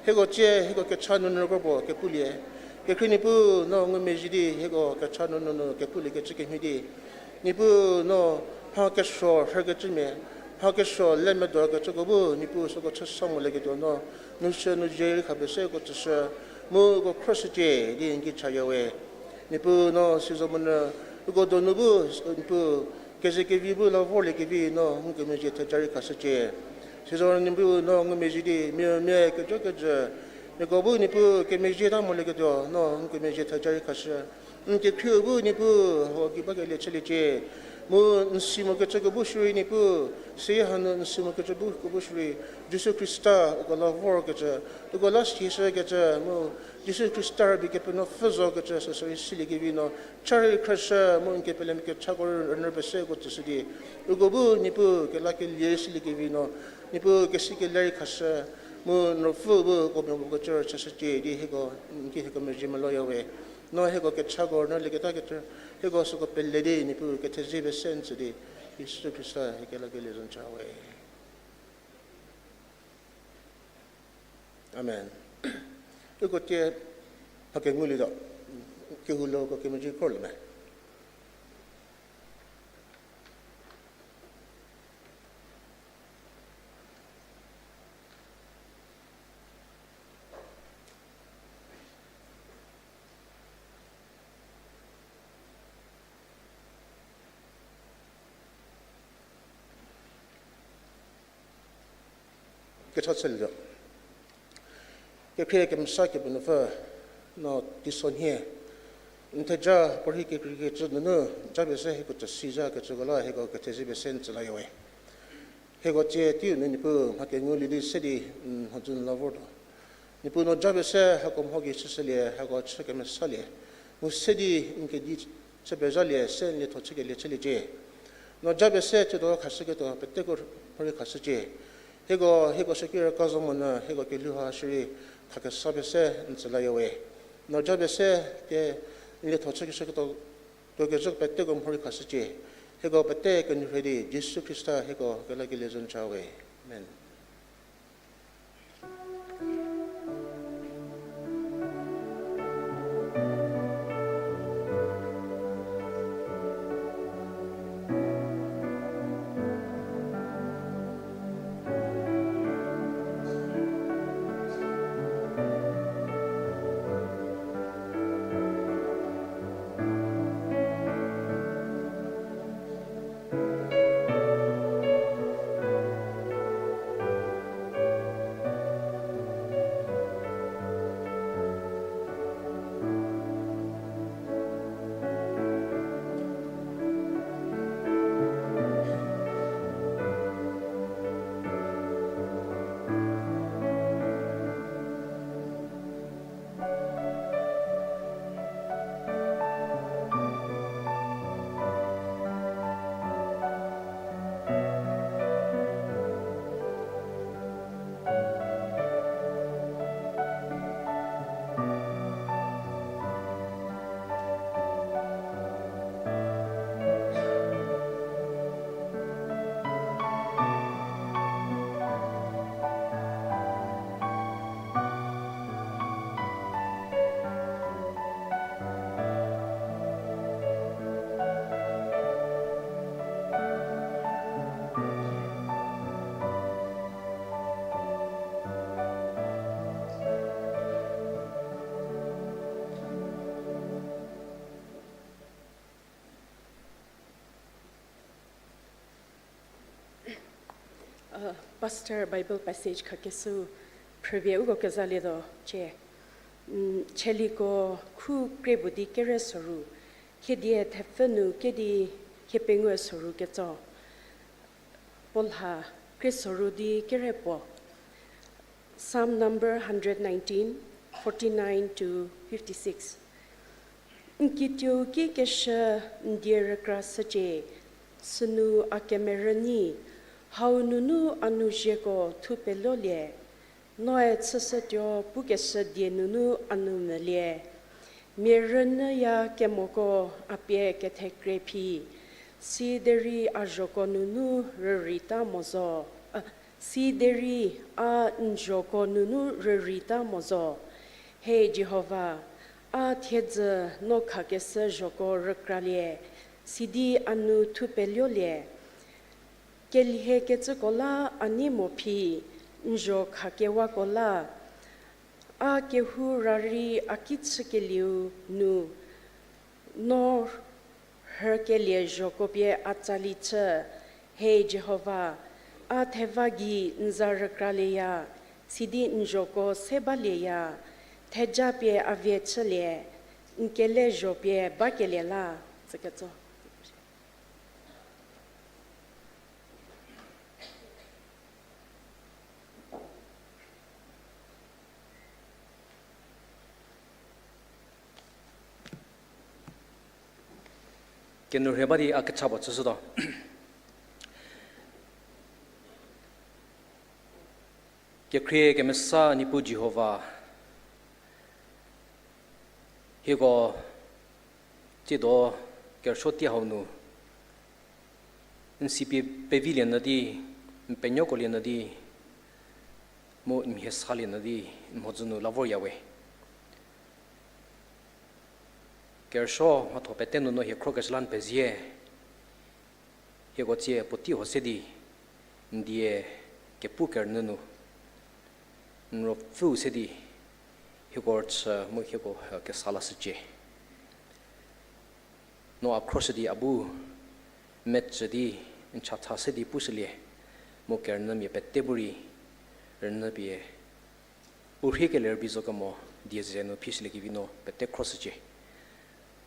해고 제 해고 개차는을 거고 개뿔리에 게크니부 너 응메지디 해고 개차는을 개뿔리 개치게미디 니부 너 하게쇼 하게쯤에 하게쇼 렘메도 가지고 니부 소고 쳤성을레게도 너 누셔는 제일 가베세 고트서 뭐고 크로스제 리인기 차여웨 니부 너 시조문은 이거도 누구 그 계속게 비부 너 볼레게 너 응메지 테자리 가서제 시조는 니부 너 응메지디 미메 그저그저 니고 니부 게메지다 몰레게도 너 응메지 테자리 가서 이제 큐부 니부 거기 밖에 칠리제 뭐 nsimu kechaga bushri ni pu sehan nsimu kechaga bushri Jesus Christa gola vor kecha gola shisa kecha mo Jesus Christa bi ke no fazo kecha so sili givino chari krasha mo ke pelem ke chagor nervese go tsudi gobu ni pu ke la ke yesili givino ni pu ke sikilari khasha mo no fu go go church chasje di hego ke hego me jimalo yawe no hego ke chagor no le ke ta ke hego so ko pelledi ni pu ke tzibe sense di Jesus Christa ke la ke le zon chawe amen ko te hake nguli do ke hulo ko ke meji kol me KECHA ke msake benefa no disonhe THEJA por que no jabe se he ko tsija ke chogola he ko THEJA sen tsla yoe he ko che ti ni pu ha ke nguli di sedi hojun lavor ni pu no jabe se ha ko hogi sesele ha ko cheke mesale mu sedi inke di chebe jale sen le to cheke le chele je no jabe se to khasge to pette ko por khasje 해고 세계를 가서면은 해고 켈루하시 각각 서비스 인슬라요에 너저베세 게 이제 도착해서도 도계적 배때금 홀 갔었지 해고 배때 근회리 예수 그리스도 해고 결лаг이 레전 자웨 아멘 Pastor Bible passage kakesu preview go kezali do che cheli ko khu krebudi keresoru kedie thefenu kedi kepengu soru keto polha kresoru di kerepo Psalm number 119 49 to 56 Nkityo ki kesha ndier krasache sunu akemerani Haununu anujeko tupelolie Noe tsasadyo pukesa dienunu anumelie. Mirana ya kemoko apie Kethokhrieü Sideri ajoko nunu rerita mozo. Sideri a njoko nunu rerita mozo. Hey Jehovah, a THEJA no kakesa joko rekralie. Sidi anu tupeliolie. Kelhe ketsukola animopi njo kakewa kola. A kehu rari akitsukeliu nu nor herkelie jokopie TSALI Tsürho. Hey Jehovah, a thevagi nzarakraleya. Sidi njoko sebaleya. THEJA pie avietselie. Nkele jopie bakele la. Seketso. Kenur hebadi akachaba tsusudo. Kekhrieü kemesa nipu Jehovah. Higo tido Kerüsuo Kehouchie. Nsipi pavilion nadi, penyokolian nadi, mo imhesali nadi, mozunu lavor yawe. Kerüsuo mato petenu no hikrokaslan pezie. Higo tie poti hosedi, ndie kepuker nunu. Nro fu sedi, higorts mo higo kesalasje. No akrosedi abu metsedi in chathasedi puselie. Mo kernam ye peteburi, rnabie. Urhikeler bizokamo diezeno pisle givino pete crossje.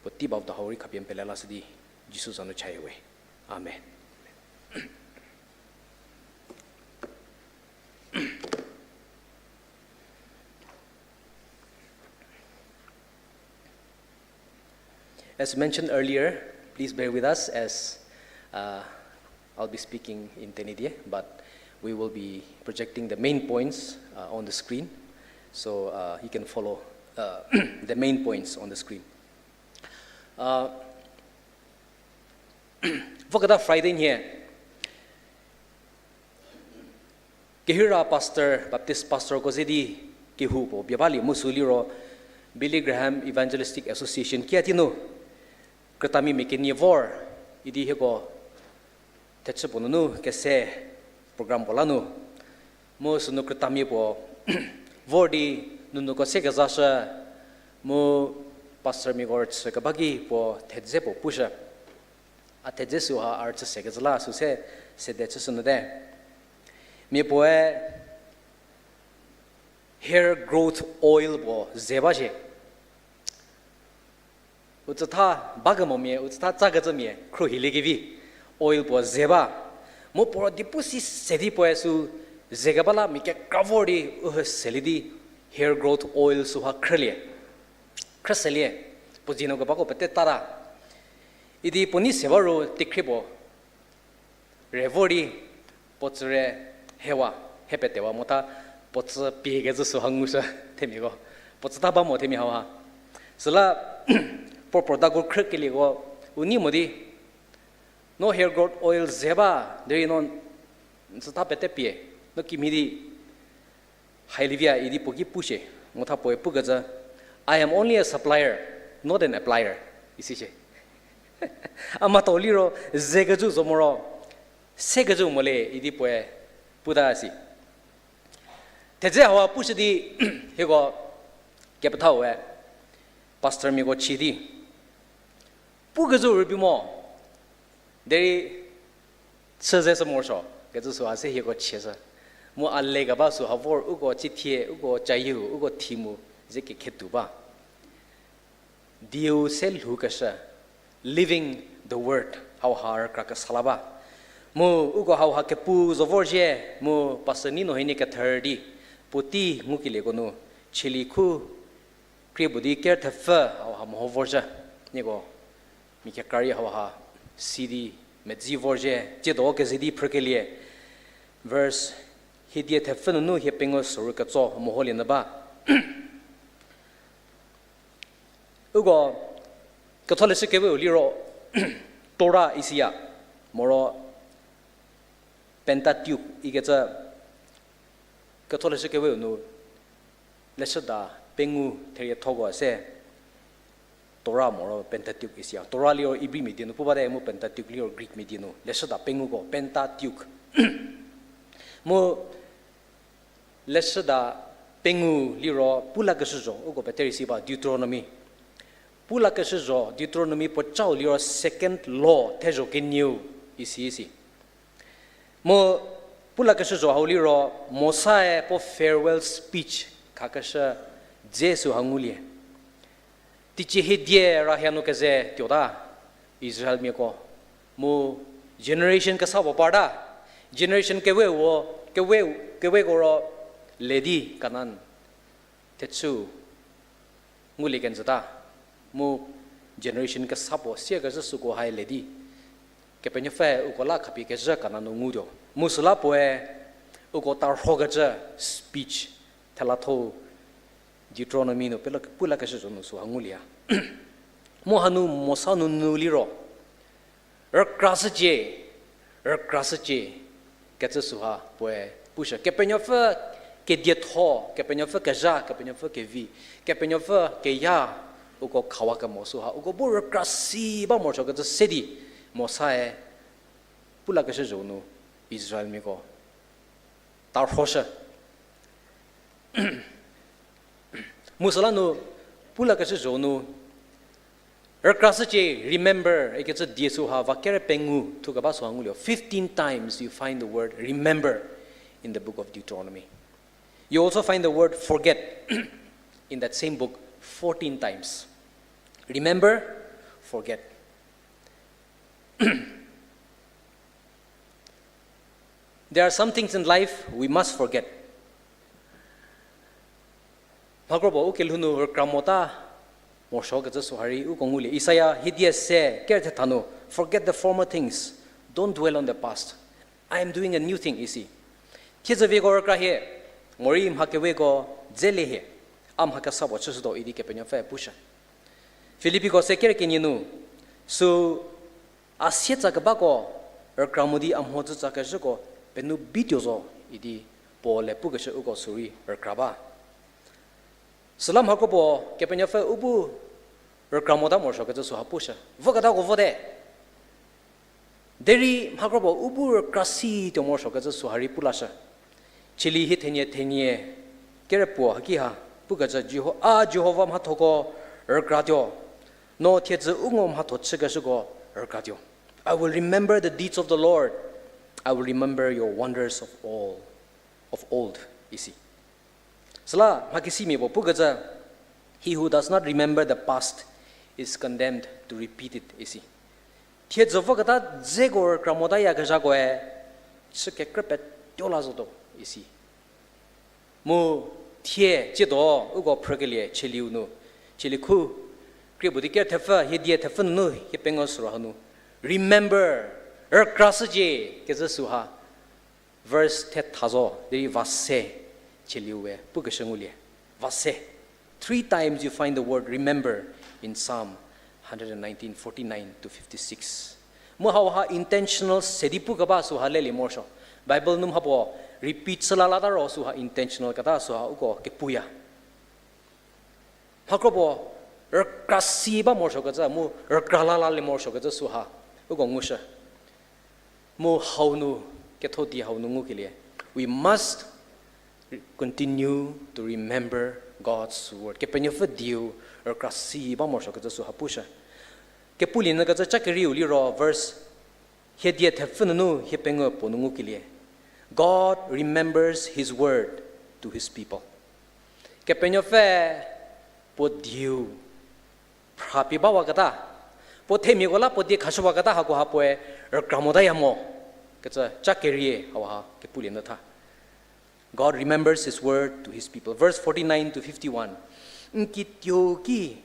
But tip of the Hori Kapian Pelalasidi, Jesus on the Chayawe. Amen. As mentioned earlier, please bear with us as I'll be speaking in THEJA, but we will be projecting the main points on the screen, so you can follow the main points on the screen. Vokada Friday here. Kehira pastor, Baptist pastor Gozedi Kehupo, Biabali Musuliro, Billy Graham Evangelistic Association, Kiatino, Kretami Mekenivor, Idi Hego, Tetsupununu, Kese, Program Polano, Mosunu Kretami Po, Vordi, Nunukoseka Mo. Pastor Migorts Kabagi po THEJA po Puse. A THEJA suha arts segazla su se dechusunade. Me poe hair growth oil po zebaje. Utata bagamomie, utata zagazamie, kruhilegivi, oil po zeba. Mo po dipusi sedi poe su zegabala mike kavori selidi hair growth oil suha krlie. Kraselie, Puzino Gabako Petetara. Idi Puni Severo Tikribo Revori Potsure Hewa Hepetewa Mota Pots Pigazu Hangusa Temigo Potsaba Motemihawa. Sala Popodago Kirkiligo Unimodi no hair growth oil Zeba, there is no Satapetepie, no Kimidi Hailivia Idi Pogi Puse, Motapoe Pugaza. I am only a supplier, not an applier. Isije. Amatoliro zegaju zomoro segaju mole idi poe pudasi. THEJA hawa pusidi hego kepathawe pastor mi go chidi. Pugaju rubimo deri tseze morso gezu so ase hego chesa. Mo alle gaba so havor ugo chithie ugo chayu ugo thimu Zeke Ketuba. Dio sel hukasha, living the word, how har krakasalaba. Mo ugo how hakepu zovorje, mo pasanino hinika thirdi, puti mukilegono, chiliku, kribudi care tefa, how hamovorja, nego, mikakari how ha, sidi, medzi vorje, jedo gazidi perkelie. Verse Hidia Tefenu, Hippingos, Rukazo, Moholi in the Ba. Ugo Catholic Liro Torah Isia, Moro Pentateuch, Igeta Catholic no Lesada, Pengu, Teria Togo, say Torah Moro Pentateuch Isia, Torah Lio Ibri Medino, Pubademo Pentateuch Lio Greek Medino, Lesada Pengugo, Pentateuch. Mo Lesada Pengu Liro, Pulakasuzo, Ugo Paterisiba, Deuteronomy. Pulakasuzo, Deuteronomy Pochao Liro, second law, Tejo Kenyu, Isi. Mo Pulakasuzo, Hauliro, Mosae po farewell speech, Kakasha, Jesu Hangulie. Tichi Hidye Rahiano Kaze, Tioda, Israel Miko. Mo generation Kasabo Pada, generation Kewe Goro, Lady Kanan, Tetsu, Mulikenzata, Mo generation Kasabo, Siagazuko High Lady, Kepenyafe, Ukola Kapi Kezha Kanano Mudo, Musulapoe, Ukotar Hogaja, speech, Talato, Deuteronomy, Pulakasunu, Angulia. Mohanu Mosanu Nuliro, Erkrasaje, Ketsuha, Poe, Pusha, Kepenyafe, Kedietho, Kepenyafe Kezha, Kepenyafe Kevi, Kepenyafe Keya, Uko Kawaka Mosuha, Uko Burkrasi, Bamorcho, the city, Mosae, Pulakasunu, Israel Miko, Tarhosha. Musalano, Pulakasunu, Erkrasaje, remember, it gets a Diesuha, Vakere Pengu, Tugabaso Angulio. 15 times you find the word remember in the book of Deuteronomy. You also find the word forget in that same book 14 times. Remember, forget. There are some things in life we must forget. Magrobo ukilhunu kramota morshoga suhari ukonguli Isaiah hidia se kertetano forget the former things, don't dwell on the past. I am doing a new thing, isi. Thejasevi Chase here morim hakewego zele here am hakasabo chusudo idi kepenya fa pusha. Philippi ko sekere kininu so asieta kabako kramudi am hozu zakashko penu bidyozo idi pole pugashe ugo suri kraba. Salam hakobo kepenya fa ubu kramoda morshoka suhapusha. Vogada go vode. Deri hakobo ubu krasi to morshoka suhari pulasha. Chili hit tenye kerepo hakiha pugaja Jehovah matoko ergradio no tietze ungom hato chigashugo ergradio. I will remember the deeds of the Lord. I will remember your wonders of old. Isi. Sala makisimi bo pugaja he who does not remember the past is condemned to repeat it. Isi. Tietze vogata zegor kramodaya gajagoe chikekrepet yolazodo. Isi. Mo tie jido ugo progelie chiliunu chiliku kribudike tefa hidie tefunu hipengosrahanu. Remember erkrasaje kezuha verse tetazo deri vasse chiliwe pugashangulie vasse. 3 times you find the word remember in Psalm 119 49 to 56. Mo hawa intentional sedipu gaba suha leli morsho Bible num habo repeat salalada ro suha intentional kata suha ugo kepuya. Hakrobo erkasiba morsho kaza mu erkralala le morsho kaza suha ugo ngusha. Mo haunu KETHODIE haunu ngukilie. We must continue to remember God's word. Kepenyofa diu erkasiba morsho kaza suha pusha. Kepuli na kaza KERÜSUO ro verse hediet hefunu hipengo ponungukilie. God remembers His word to His people. Kepenyofe po diu prapi bawa kata po temi gola po di khashwa kata hago hapoe erkramodayamo kaza KERÜSUO hawa kepuli na tha. God remembers His word to His people. Verse 49 to 51. Nkityoki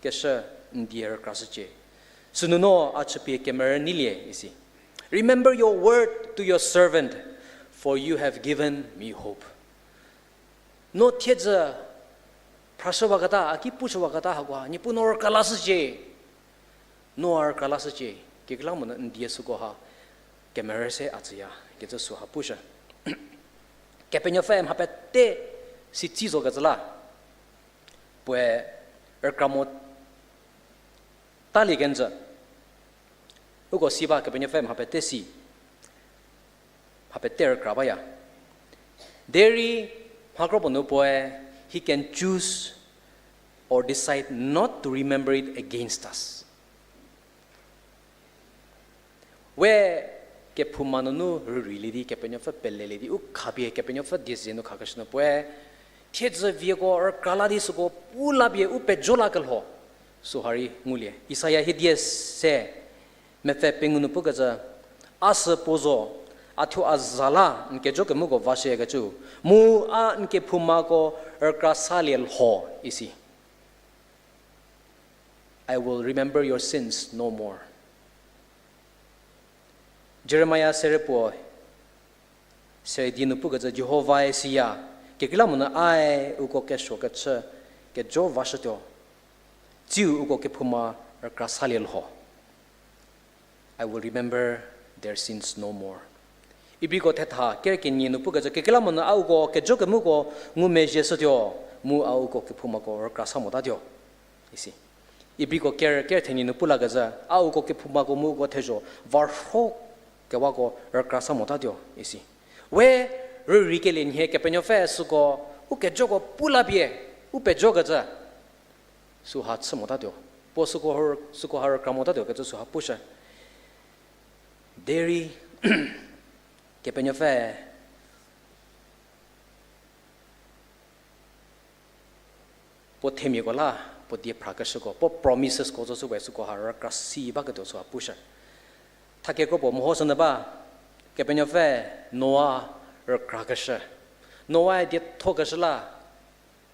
kesha ndier krasache. Sununo achapi kemer nilie isi. Remember your word to your servant, for you have given me hope. No THEJA prasavagata aki pusavagata hagwa ni punor kalasje noar kalasje kiklamuna ndia sukoha kemerese atia kita suha pusha kepenya fam hapete si chizo gazala pue erkamot tali genza ugo siba kepenya fam hapete si hapete erkrabaya deri hakrobono poe he can choose or decide not to remember it against us. Where kepumanunu really kepenyo fa peleledi u khabie kepenyo fa diseno khakashno poe THEJA viego or kaladi sugo pulabie u pejola kalho suhari ngulie Isaiah hidies se mefe pengunu pugaza asa pozo athu azala nke joke mugo vashe gachu mu a nke phumago erkrasaliel ho isi I will remember your sins no more. Jeremiah serepo seredinu pugaza Jehovah siya kekilamuna ai uko kesho kacha ke jo vashatyo jiu uko ke phuma erkrasaliel ho I will remember their sins no more. Ibiko tetha kerkin nu pugaza kekilamuna augo ke joke mugo ngume jesotyo mu augo ke phuma ko erkrasamoda dio isi Ibiko ker theni nu pulagaza augo ke phuma ko mu go thejo varho ke wago erkrasa motadio isi we rikelin he ke penyo fe suko u ke jogo pulabie u pe jogaza su hat samotadio po suko har kramotadio ke su hapusha deri ke penyo fe po themi gola po die prakashko po promises ko so we suko har krasi ba ke to su hapusha Take ko po mohosana ba kepenyo fe Noah erkrakasha Noah dia thokasla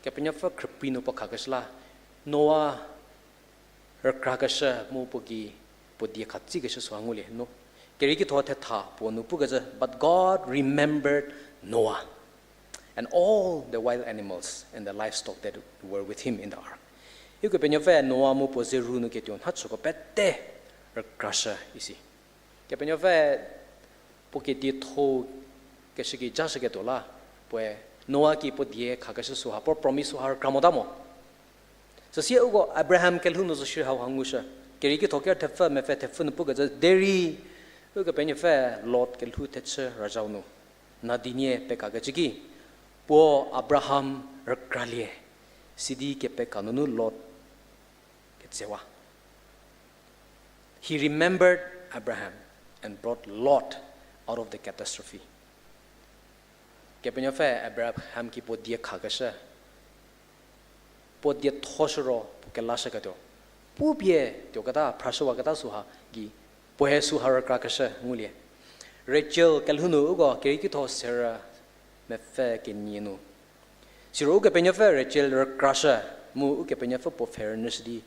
kepenyo fe kripino po khakasla Noah erkrakasha mu pogi po dia khatsi ge swangule no keri ki thothe tha po nu pugaja but God remembered Noah and all the wild animals and the livestock that were with him in the ark you kepenyo fe Noah mu po zeru nu ketion hatso ko pette erkrasha isi kepenyo fe poke di tho keshigi jasage dola pue Noah ki po die khagasu su ha por promise har kramodamo so sia ugo Abraham kelhuno so shir ha hangusha keri ki thoker thefa me fe thefun puga deri ugo penyo fe Lot kelhu teche rajauno nadinie pe kagachigi po Abraham rakralie sidi ke pe kanunu Lot ketsewa he remembered Abraham and brought Lot out of the catastrophe. Kepenyo fe Abraham ki po dia khagasha po dia thoshro kelasha kato pubie to kata praswa kata suha gi pohe suhar krakasha ngulie Rachel kalhunu ugo keri ki tho Sarah me fe kenyenu siro kepenyo fe Rachel krasha mu kepenyo fe po fairness di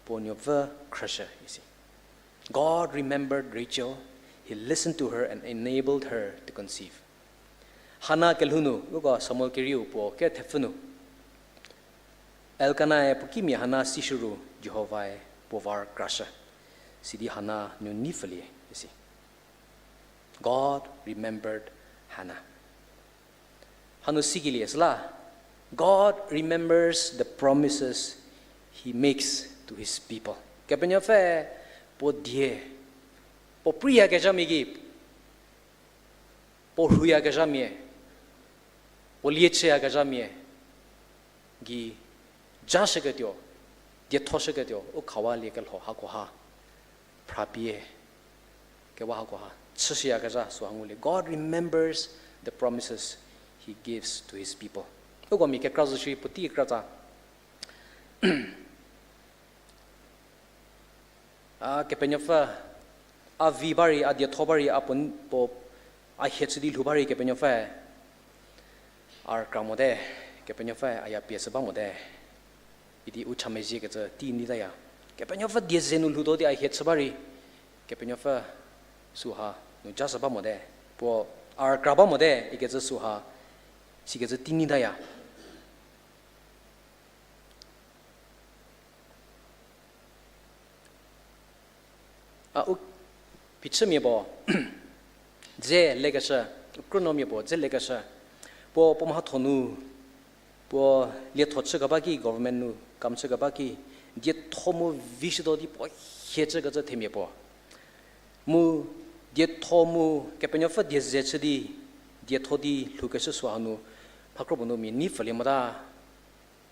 po nyova krasha isi God remembered Rachel. He listened to her and enabled her to conceive. Hana kelhunu ugo Samuel keriu po ke thefunu. Elkanah pukimi Hana sishuru Jehovah povar krasha. Sidi Hana nunifali isi. God remembered Hannah. Hanu sigili esla. God remembers the promises he makes to his people. Kepenya fe po die po priya ke jamigi po huya ke jamie po lieche ke jamie gi jashe ke tyo die thoshe ke tyo o khawa le ke ho ha ko ha prapie ke wa ha ko ha chsia ke ja so angule God remembers the promises he gives to his people o go mi ke krazu shi puti kraza ke penyofa a vibari a dia thobari apun po a hetsidi lubari ke penyofa ar kramode ke penyofa aya piesaba mode idi uchameji ke ti ni da ya ke penyofa dia zenu ludodi a hetsabari ke penyofa suha no jasaba mode po ar kraba mode ikeze suha sikeze tinidaya a u pichmi bo je legasha kronomi bo je legasha bo pomha thonu bo le thotse ga bagi government nu kamche ga bagi die thomo vishido di po heche ga je themi bo mu die thomu kepenyo fa die je di die thodi lukase swanu phakro bono mi ni fale mada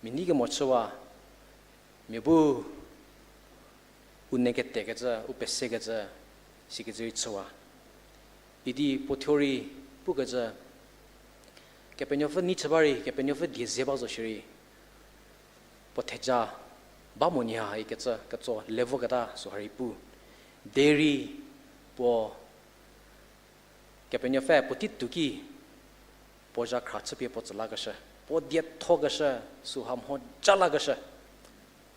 mi ni ge mochwa mi bu uneke tegaza upessegaza sikeze chwa idi pothori pugaza kepenyo fa ni chabari kepenyo fa die zeba zo shiri potheja bamonia iketsa katso levo gata so hari pu dairy po kepenyo fa potituki poja khatsa pe potsla gasha po die thogasha suham ho chala gasha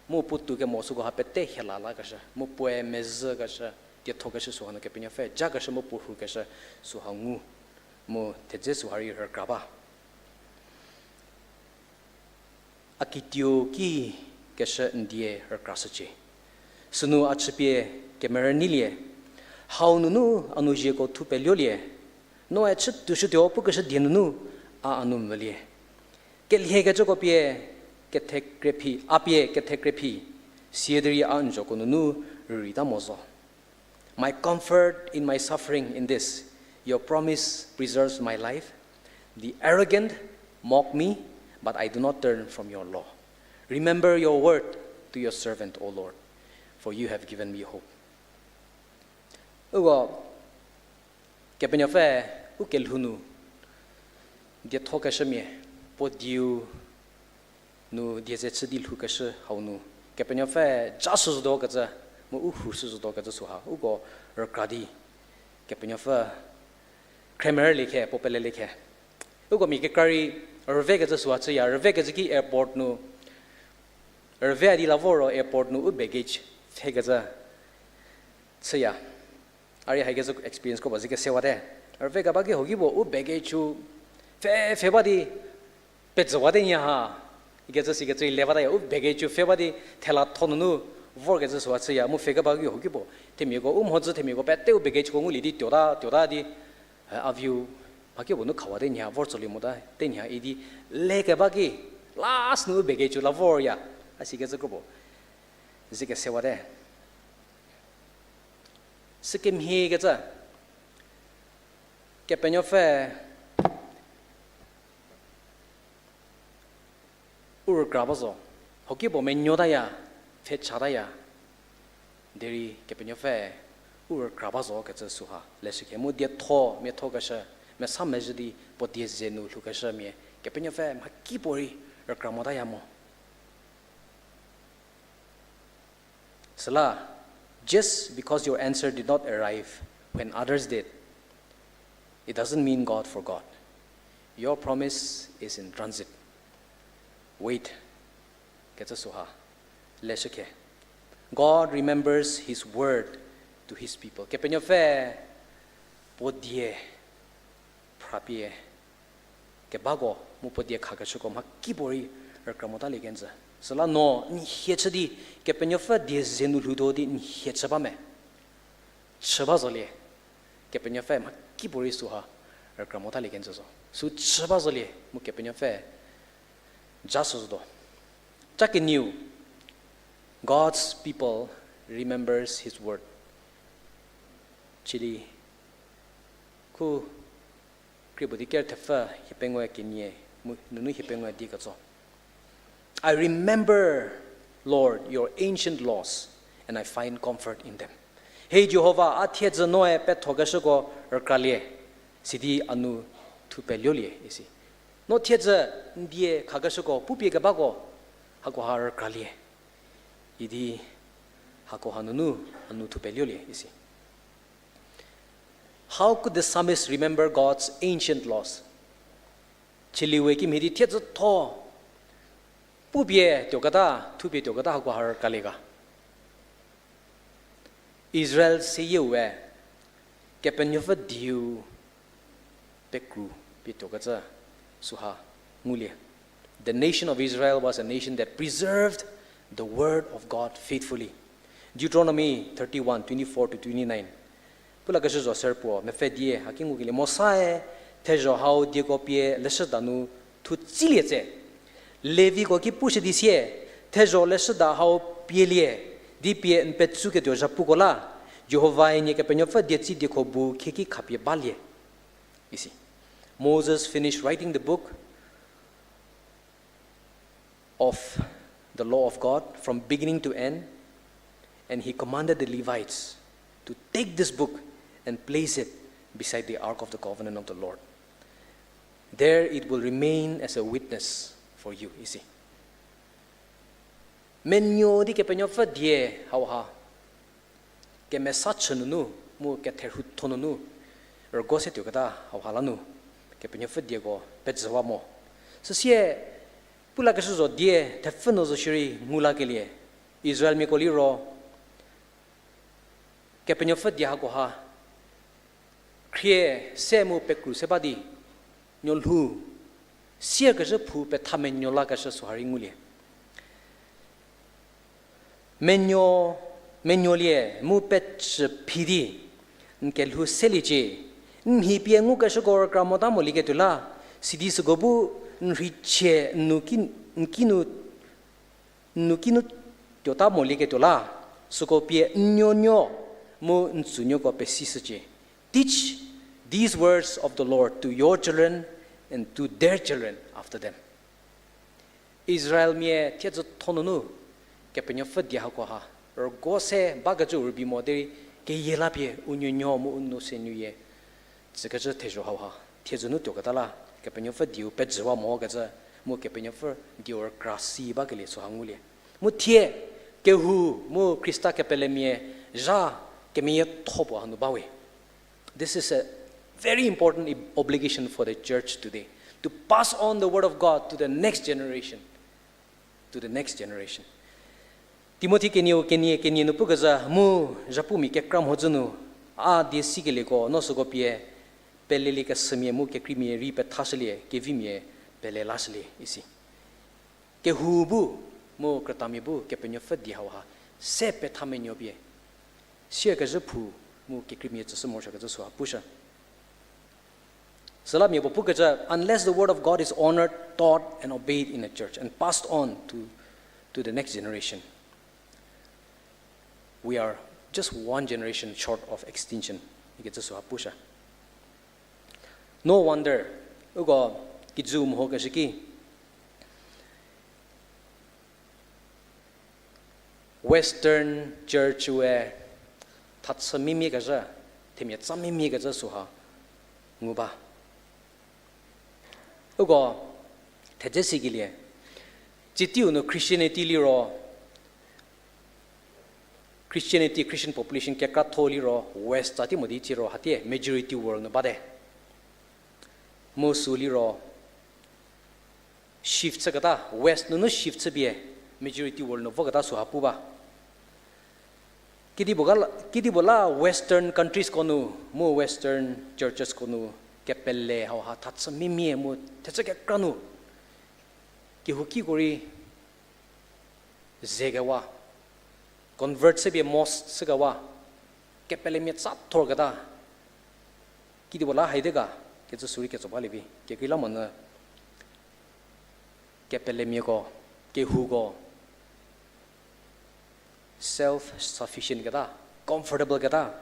mu putu ke mosu go hapete helala gasha mu poe mez gasha tie thogasha suhana kepenyo fa jagasha mu puhu gasha suhangu mu teje suhari her kraba akitio ki gasha ndie her krasache sunu achpie kemeranilie haununu anuje ko thupeliolie no achit tu shudyo pu gasha dinunu a anumvalie kelhe ga jogo pie Kethokhrieü apie Kethokhrieü siedri anjo kununu rita mozo. My comfort in my suffering in this, your promise preserves my life. The arrogant mock me, but I do not turn from your law. Remember your word to your servant, O Lord, for you have given me hope. Ugo kepenyo fe ukelhunu dia thokashmie podiu nu diese chidil hukashe haunu kepenyo fe jasu do gaza mo uhu su do gaza suha ugo rakadi kepenyo fe kremer likhe popele likhe ugo mi ke kari rve gaza suha ya rve gaza ki airport nu rve di lavoro airport nu u baggage fe gaza ya ari ha gaza experience ko bazike sewa de rve ga bagi hogi bo u baggage chu fe badi petzo de nya ha 이게서 시게서 레바다야 우 베게주 페바디 텔라 토누누 워게서 소아츠야 무 페가 바기 호기보 테미고 호즈 테미고 베테우 베게주 공을 리디 띠오다디 아뷰 바기 보노 카와데냐 워sol리모다 테냐 이디 레게 바기 라스 누 베게주 라워야 아시게서 거보 지게 세와데 스킴 히게자 케페뇨페 ur grabazo hoki bo menyodaya fe chadaya deri kepenyo fe ur grabazo ke suha lesike mu dia tho me thogasha me samejdi bo die zenu lugasha me kepenyo fe makki pori ur gramodaya mo sala just because your answer did not arrive when others did, it doesn't mean God forgot. Your promise is in transit. Wait. God remembers His word to His people. Kepenyofe podie prapie kebago mu podie khagashko makibori erkamota legenza. Sala no ni hechadi kepenyofe die zenu ludodi ni hechabame. Chabazole kepenyofe makibori suha erkamota legenza so. Su chabazole mu kepenyofe jasuzdo. Takinu, God's people remembers His word. Chili ku kribudi kertefa hipengwa kinye nunu hipengwa dikazo. I remember, Lord, your ancient laws, and I find comfort in them. Hey Jehovah, athiedza noe pethogasho erkalie sidi anu tupeliolie isi. No thiedza ndie kagasho pupi gabago hago har erkalie. Idi hago hanunu anu tupeliolie isi. How could the psalmist remember God's ancient laws? Chiliweki midi thiedza to pupi tiogada tupi tiogada hago har erkalega. Israel say yewe kepenyofa diu pekru pitogaza suha ngulia. The nation of Israel was a nation that preserved the word of God faithfully. Deuteronomy 31:24-29. Pula kasho serpo mefedie hakingu gile mosae THEJA how DIEKEPU lesdanu tu chiliete. Levi ko ki Puse disie THEJA lesda how pielie di pie npetsu ke do ZHAPU kola Jehovah ni ke penyofa die chi dikobu Kikhi khapie balie. You see, Moses finished writing the book of the law of God from beginning to end, and he commanded the Levites to take this book and place it beside the Ark of the Covenant of the Lord. There it will remain as a witness for you, you see. Menyo di ke penyofa die hauha ke mesachunu mu ke terhutonunu ergose tiokata hauhalanu ke penyofa die go petzawa mo. So sie pula kesuzo die tefno zo shiri ngula ke लिए Israel me koli ro ke penyofa die ha ko ha khie semu pekru sebadi nyolhu sia ke ZHAPU pe thamen nyola ka suhari ngulie menyolie mu pet pidi nkelhu selije nhi pie ngu ka shogor kramoda molike tula sidi sugobu nriche nkinu jota molike tula suko pie nyonyo mu nsunyo ko pesisje. Teach these words of the Lord to your children and to their children after them. Israel mie tietzo tonunu ke penyofa dia ko ha ergose bagajo urbi moderi ke yelapie unyonyo mu unno senyuye zikaje tejo ha tietzo nu tokatala ke penyofa diu pedzwa mo gaza mu ke penyofa dior krasi bagale so hangulie mu tie ke hu mu Krista ke pelemie ja ke mie thobo hanu bawe. This is a very important obligation for the church today, to pass on the word of God to the next generation. To the next generation. Timothy kenio no pugaza mu ZHAPU mi ke kram hojunu a de sigele ko no so pie peleli ka semie mu ke krimi ri pe thaslie ke vimie pele lasle isi. Ke hubu mu kratami bu ke penyo fadi hawa se pe thamenyo bie. Sia ka ZHAPU mu ke krimi tsu mo shaka tsu pusha. Unless the word of God is honored, taught, and obeyed in a church and passed on to the next generation, we are just one generation short of extinction. No wonder, Western church where tatsamimi gaza, temyatsamimi gaza suha, nguba. Ugo Thejasevi Chase Christianity liro Christian population KEKHRÜ liro West Tati Modi Chiro Hatie majority world no bade Mosu liro shift sagata West no shift sabie majority world no vogata suhapu ba Kidi bola Western countries konu mo Western churches konu Kepelle how tatsa mimi mo tetsa ke kranu ki huki gori zegawa convert se be most segawa kepelle mi sat thorgada ki di bola haidega ke suri ke chobali bi ke kila man kepelle mi ko ke hugo self sufficient gada comfortable gada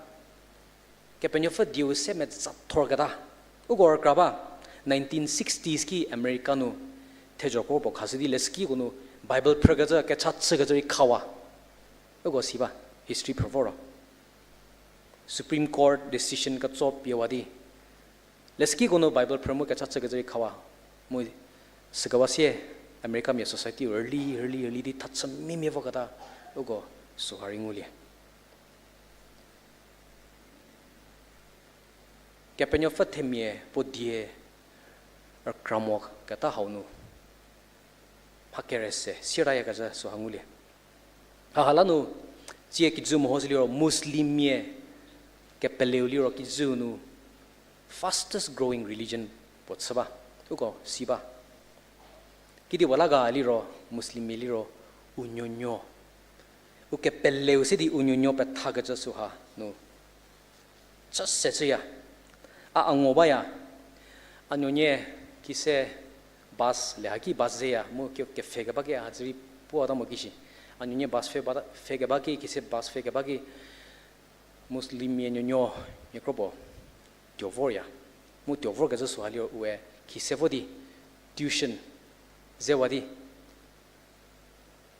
kepenyo fa diu se met sat thorgada Ugor kraba 1960s ki Americano THEJA ko bo khasidi leski gunu Bible pragaja ke chatse gajari khawa ugo siba history provoro Supreme Court decision ka chop yawadi leski gunu Bible promo ke chatse gajari khawa mo sagawasie America me society early di tatsam mi vogata ugo suharingulia Kepenyo fatemie podie or kramok kata haunu hakerese siraya gaza sohangulia hahalanu tie kizu mohozliro muslimie kepeleuliro kizunu fastest growing religion pot saba uko siba kidi walaga aliro muslim miliro unyonyo uke pelleu sidi unyonyo pe thaga suha no just seya a angobaya anyonye kise bas lehaki bazea mo ke fega bage hazri po adam kishi anyonye bas fega bage kise bas fega bage muslim nyonyo nekrobo Diovoria, mu Diovorga just halio ue kisevodi tuition zewadi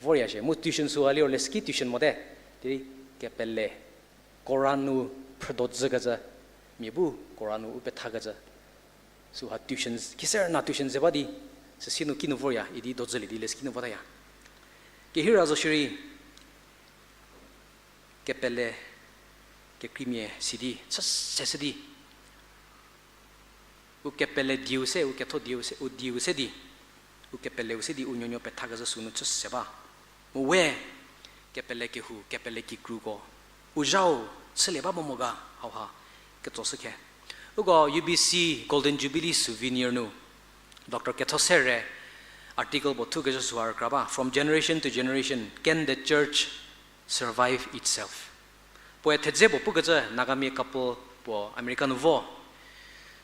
voyage mu tuition su halio leski tuition mode diri kepelle Koranu produzgaza mibu Koranu upethagaza su ha tuitions kiser na tuition zewadi sesinu kinu voya idi dozeli di leskinu vodaya kehira zoshiri kepelle ke krimie sidi sesedi ukepele diuse ukethodiuse udiuse di ukepele usedi unyonyo petagaza sunu chseba uwe kepele kehu kepele kikrugo ujao seleba momoga hauha ketosike ugo UBC Golden Jubilee souvenir nu Dr. Ketosere article botu geja suar kraba from generation to generation can the church survive itself poe thejebo pugaja nagami couple po American vo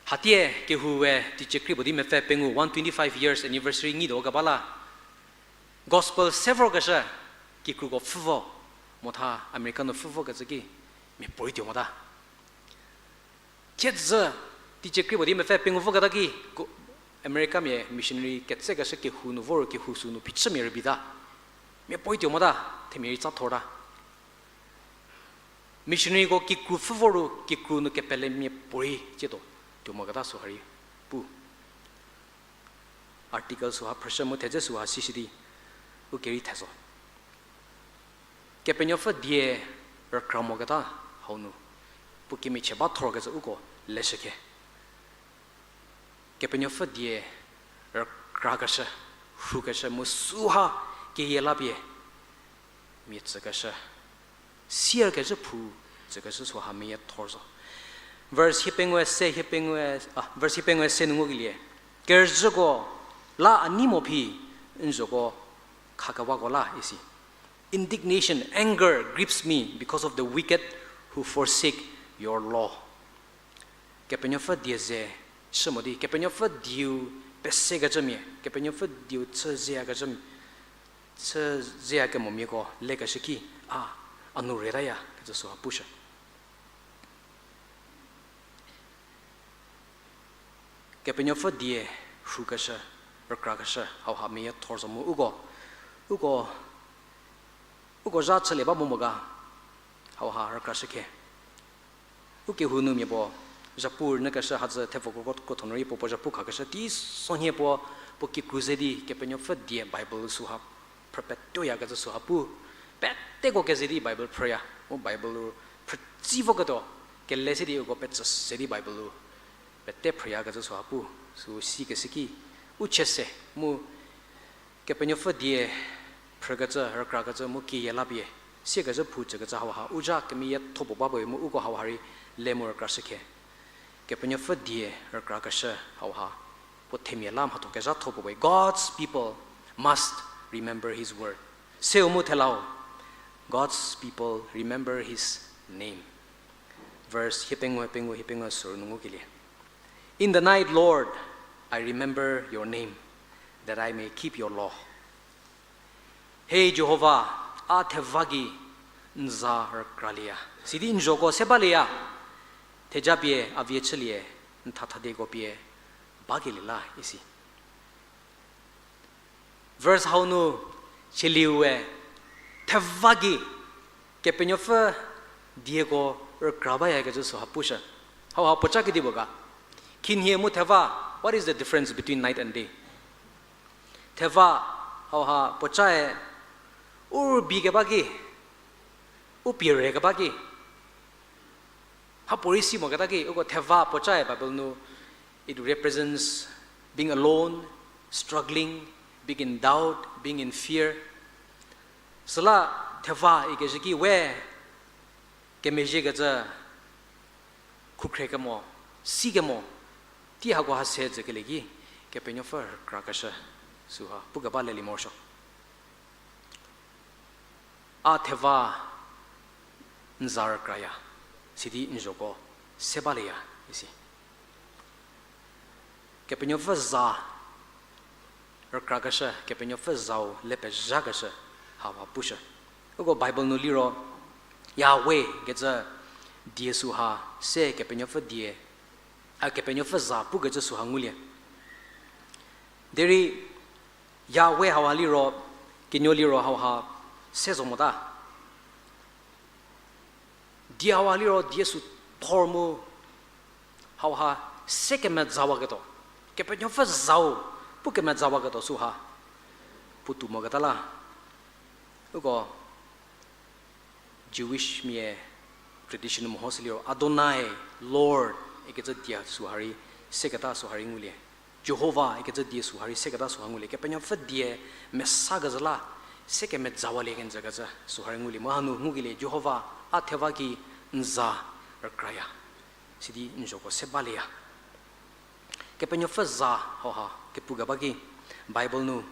Hatie KEHOULUΟÜ DIEKEPU Metha pengu 125 years anniversary ngi do gabala gospel several gasha kikrugo fuvo motha American fuvo gazaki me poitio moda Kezha DIEKEPU Metha pengu vo gadaki America me missionary ketse gasha KEHOULUΟÜ vor KEHOUSU no pitchme bida me poitio moda themeri cha thoda missionary go kikru fuvo kikru no kepele me poi chedo Magada Sohari Pu articles who have pressure Tejas who has CCD who carry Tezo Kepenyofa die Rakramogata Honu Pukimicheba Torgas Ugo Leshake Kepenyofa die Ragasha Hugasha Musuha Gayelabie Mitsagasha Siergasha Pu Zagasus who Hamia Torso verse hipengwe se nungugilie kerzugo la animo pi nzogo khakawa la isi indignation anger grips me because of the wicked who forsake your law kepenyofa diese shmodi kepenyofa diu pesega jami kepenyofa diu tsezia ga jami tsezia ga momigo legashiki anureraya kazo pusha Kepenyofa die shugasha rakragasha how hamia torzamu ugo zatseleba momoga how ha rakashake uke hunu mibo ZHAPU nakasha hadza tefokot kotonori popo ZHAPU kagasha ti sonye po poki crusedi kepenyofa die Bible suha perpetua gaza suhapu pette go kezedi Bible prayer o Bible precivogato kellesedi ugo petsa sedi Bible Pette priyaga zo ZHAPU su siki uchese mu kepenyofa die pragaza rakragaza mu ki yelabie sigaza pujaga hawa uja kemiya thobo baboy mu ugo hawari lemur krasike kepenyofa die rakragasha hawa pothemia lam hato keza thobo boy God's people must remember his word seumu thelao God's people remember his name verse hipengwe surunungu kile In the night, Lord, I remember your name, that I may keep your law. Hey Jehovah, Atevagi Nzar Kralia. Sidi Njogo Sebalia, Tejabie Aviechelie, Ntatadegopie, Bagilila, isi. Verse Haunu Chiliwe, Tevagi, Kepenyofa, Diego, Krabaya Gajuso Hapusha. How Pochaki Diboga. Kinhiemu Teva, what is the difference between night and day? Teva, how pochae, bigabagi, piregabagi. Haporisi mogatagi, ugo Teva pochae, Bible no, it represents being alone, struggling, being in doubt, being in fear. Sala Teva igejiki where Kemejigaza Kukrekamo. sigemo ti ha go ha se je kelegi ke penyo fer krakasha suha pugaba le limosho a theva nzar kraya sidi njoko sebalia isi ke penyo fer za krakasha ke penyo fer zao lepe jagasha hawa pusha ugo bible no liro Yahweh geza die suha se ke penyo fer die a ke penyo fer za pu geza suha ngulia deri Yahweh hawali ro kinyoli ro hawa se zomoda dia hawali ro die su thormo hawa se ke met zawa gato ke penyo fer zao pu ke met zawa gato suha putu mo gatala ugo Jewish me tradition mohoslio Adonai Lord ekeza dia suhari sekata suhari ngulie Jehovah ekeza dia suhari sekata suhangule ke penyo fa dia mesagazala seke met zawale gen jagaza suhari nguli mahanu ngugile Jehovah atheva ki nza rakraya sidi njoko sebalia ke penyo fa za ha ke pugabagi Bible nu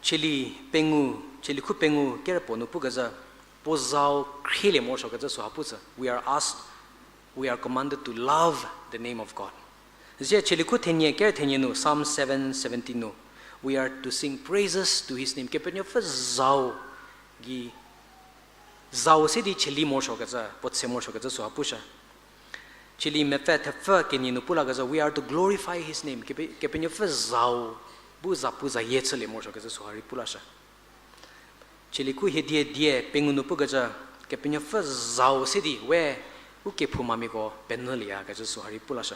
chili ku pengu kerpo no pugaza pozao khile mo shogaza so hapusa we are commanded to love the name of God je chili ku thenye ker thenye no Psalm 7:17 no we are to sing praises to his name kepenyo fa zao gi zao se di chili mo shogaza potse mo shogaza so hapusha chili Metha fa kenye no pulagaza we are to glorify his name kepenyo fa zao buza puza yetsele mo shogaza so hari pulasha chiliku hedie die pengunu pugaja ke penyo fa zao sidi we uke phumami go pennalia ga so hari pulasha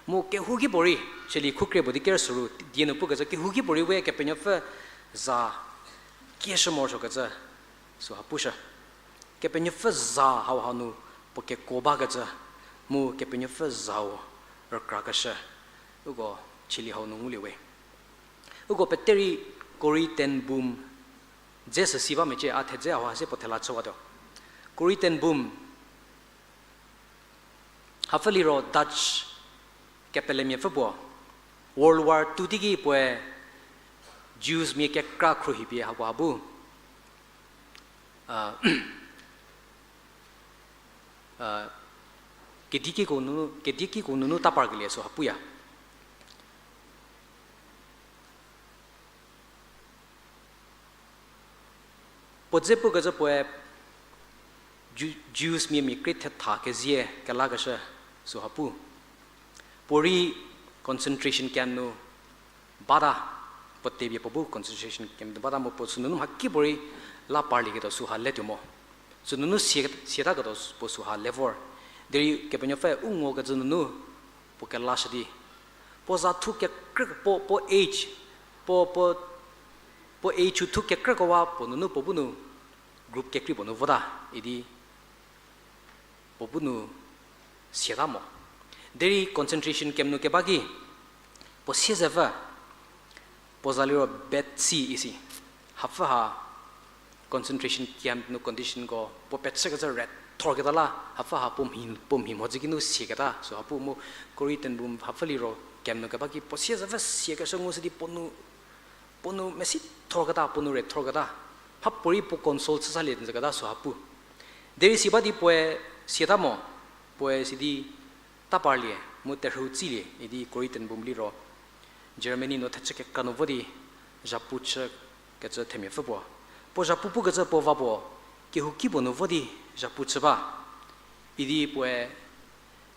mo ke hugi bori chiliku kre bodi ker suru die no pugaja ke hugi bori we ke penyo fa za kesho mo shogaza so hapusha ke penyo fa za haw hanu poke koba gaja mo ke penyo fa zao rakrakasha ugo chili haw nungule we ugo peteri kori ten boom jesa siba meche a theje awa se pothela chawado kori ten boom hafali ro Dutch kapelem ye fbo World War II digi poe Jews me ke KRÜ hi ha babu kediki ko nunu tapar gele so hapuya Podzepu gaza poe Jews me krit tha ke zie kala gasha so hapu pori concentration camp no bada potte bi pobu concentration camp no bada mo posunu hakki pori la parli ke to su halle tumo sununu sieta ga to posu ha lever deri ke penyo fa ungo ga zunu po ke la shadi po za thu ke po age po age thu ke krakawa ponunu pobunu group ke kribono voda idi pobunu siedamo deri concentration camp no ke bagi po siezeva pozaliro betsi isi hafa ha concentration camp no condition go po petse ga red thorgedala hafa ha pom him hojiginu siegata so hapu mo koritan bum hafaliro camp no ke bagi po siezeva siega songo sidi ponu mesi thorgata ponu red thorgata hapori po console sale jagada so hapu deri sibadi poe sietamo poe sidi taparlie muterhu chile idi koritan bumli ro Germany no thacheke kanovodi ZHAPU ke cha themi fbo po ZHAPU ke cha po vabo ke huki bonovodi ZHAPU chba idi poe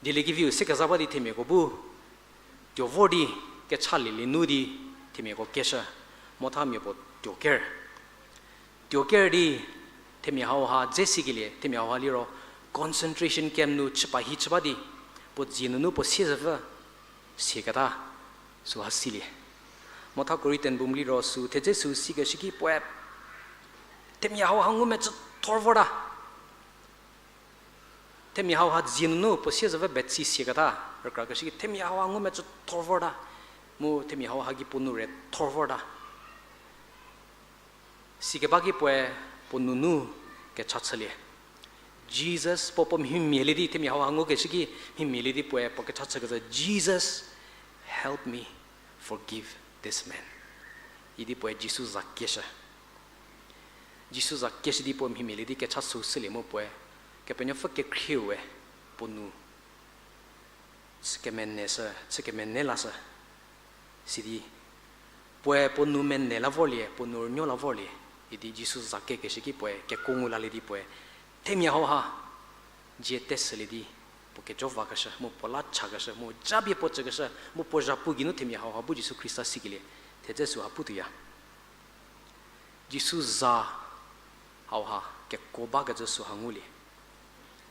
Liegise seka zabadi themi go bu jo vodi ke chali linudi themi go Kezha mothami po Tioker di themi hawa jesigile themi hawa liro concentration camp nu chpa hi chba di po jinunu po siezava sikata so hasili motha koritan bumli ro su theje su siga shiki poe themi hawa hangu me thorvoda themi hawa jinunu po siezava betsi sikata rakra ka shiki themi hawa hangu me thorvoda mo themi hawa hagi punu re thorvoda sikebagi poe ponunu ke chachale Jesus popom humility tem yaw hango kesiki humility poe poke chatsa Jesus help me forgive this man. Idi poe Jesus zakesha. Jesus zakesha di pom humility ke chatsu silemo poe ke penyo fa ke KRÜE ponu skemennesa skemennelasa sidi poe ponu mennela volie ponu nyola volie idi Jesus zakke kesiki poe ke kongula ledi poe temia ha je tesli di poke jova kasha mo pola chagasha mo jabi pochagasha mo pojapu ginu temia ha bu Jesus Christa sigile tejesu haputuya Jesus za ha ke koba ga jesu hanguli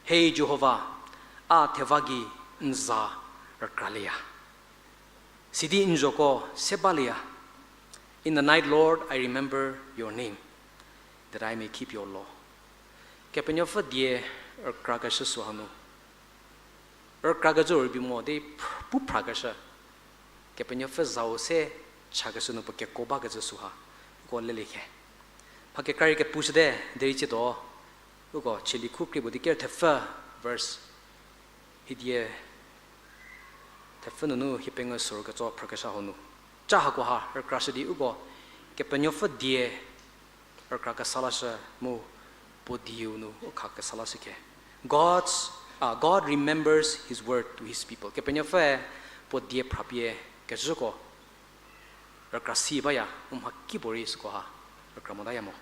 hey Jehovah a tevagi nza rakralia sidi injoko sebalia in the night Lord I remember your name that I may keep your law. Kepenyo fa die kragasha suhanu. Kragajo bimo de pu pragasha. Kepenyo fa zause chagasha no pake koba gaja suha. Ko leleke. Pake kari ke Puse de deriche do. Ugo chili kukri bodi ker tefa verse hidie tefa no hipenga surga jo pragasha honu. Chaha ko ha krashadi ugo kepenyo fa die kraga salasha mo podiuno okaka salasike. God remembers his word to his people. Kepenyo fa podie prapie kejoko rakrasi baya hakibori sko ha rakramodaya mo.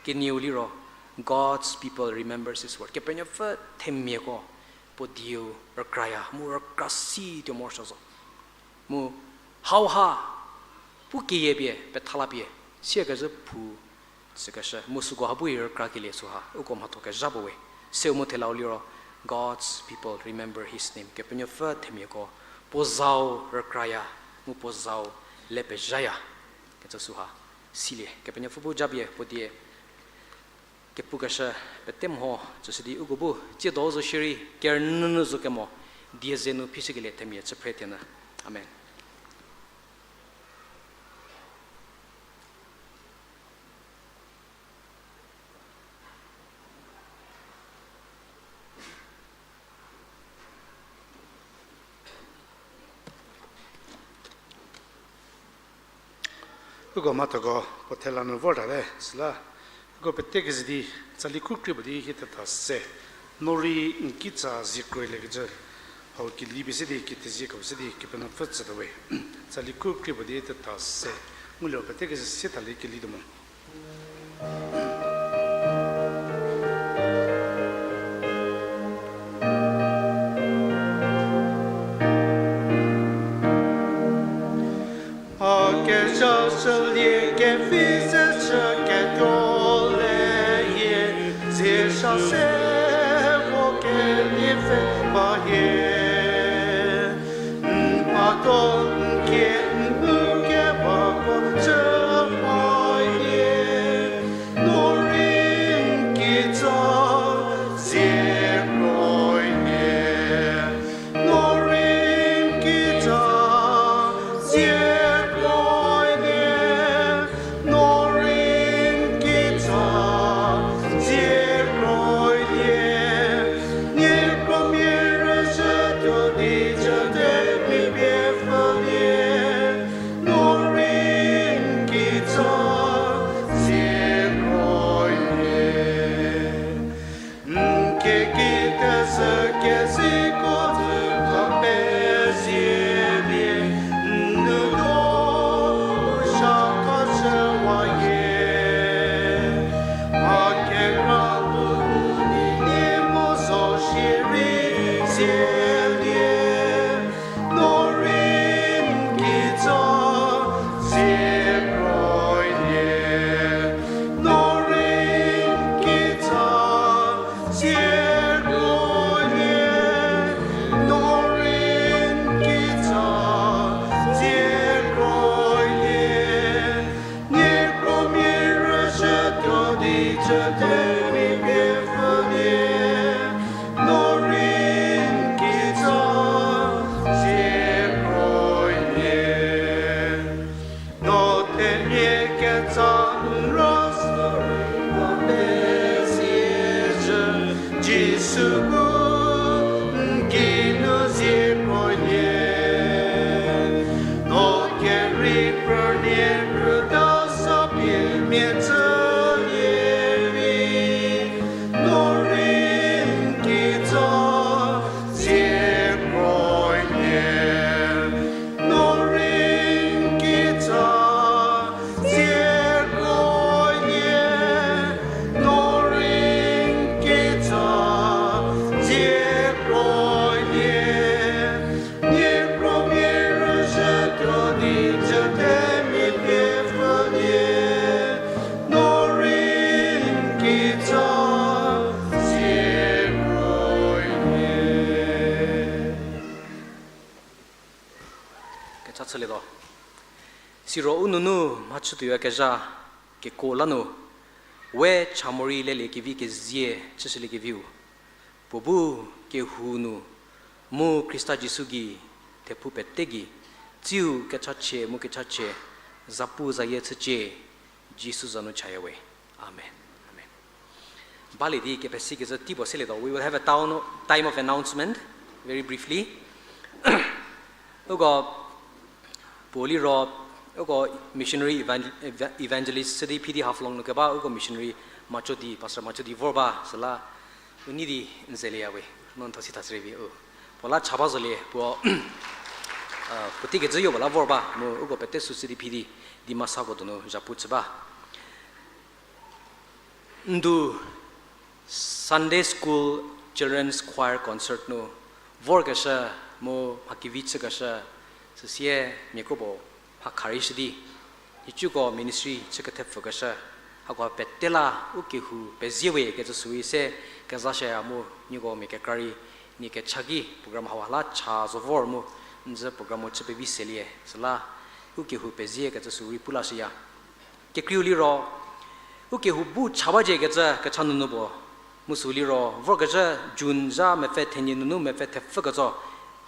Keniuliro God's people remembers his word. Kepenyo fa themieko podio rakraya mo rakrasi to morshazo. Mo hauha pukiyebie betalabie siagaze pu sikasha musugo habuir krakile suha ukom hatoka jabowe seumotelauliro God's people remember his name kepenyo fa themieko pozao rakraya mu pozao lepejaya ketsa suha sile kepenyo fu jabie podie kepukasha betemho josidi ugobu jedozo shiri kernunu zukemo diezenu pisigile temie chepretena amen. Ugo matago potelano vorare sla go petekes di tsali kukri bodi hitata se nori inkitsa zikrele geje how ki libise di kitzi ko se di kipena fatsa da we tsali kukri bodi hitata se mulo petekes setali ki lidomo Kezha Liegise Keduophilie ZHAPU chatsale do siro ununu machu tuya keja ke kolanu we chamori le ke vi ke zie chisile ke view bobu ke hunu mu Krista Jisugi tepu petegi jiu ke chache mu ke chache ZHAPU zaye tche Jesus anu chayawe. Amen. Amen. Bali di ke pesi ke tipo sele do. We will have a time of announcement very briefly. Ugo poli ro ugo missionary evangelist sedi PD half long no ba ugo missionary macho di pastor macho di vorba sala unidi nzeliawe non thosi tasrevi o pola chabazole po puti ke zoyo bala vorba mo ugo pete su sedi PD di masago dono ZHAPU chba ndu Sunday school children's choir concert no vorgasha mo hakivitsa gasha sie mekobo hakarishdi ichugo ministry chekatef gasha hakwa petela ukihu beziwe ke sui se kazasha mo nigo mekakari ni ke chagi program hawala cha zovor mo nze program mo chepe biselie sala ukihu bezie ke sui pulasia ke kriuli ro ukihu bu chabaje ke za ka chanunu bo musuli ro vorgaja junja mefe teninu mefe tefgazo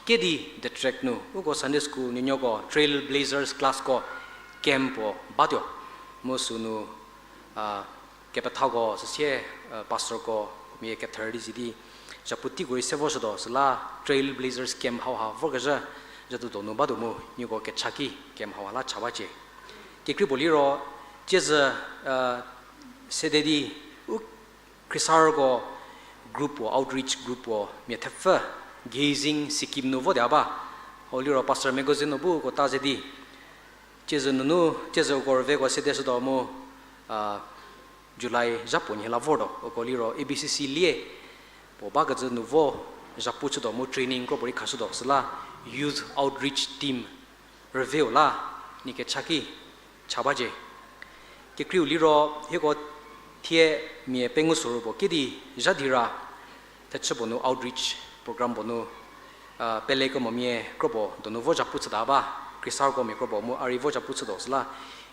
kedi the track no ugo Sunday school ni nyogo trail blazers class ko campo badio musunu kepathago se pastor ko mi ke 30 zidi japuti gori sevosodo sala trail blazers camp hawa vorgaja jadu dono bado mo nyogo ke chaki camp hawa la chabaje ke kriboliro jeza sededi krisargo group or outreach group or Metha gazing Sikkim Novo Daba, Holy Pastor Megazin Nobu, Gotazedi, Chezunu, Chezo Gorvego Sedesodomo, July Japon, Helavodo, Ocoliro, ABCC Lie, Bobagaz Novo, Japuchodomo training, Corporate Casudo, Sala, Youth Outreach Team, Review La, Nikechaki, Chabaje, Kekriu Liro, he got Tie mi pengu surubo kidi jadira tetchabono outreach program bono pele ko momie krobo dono voja putsada ba krisar ko mi krobo mo ari voja putsado sla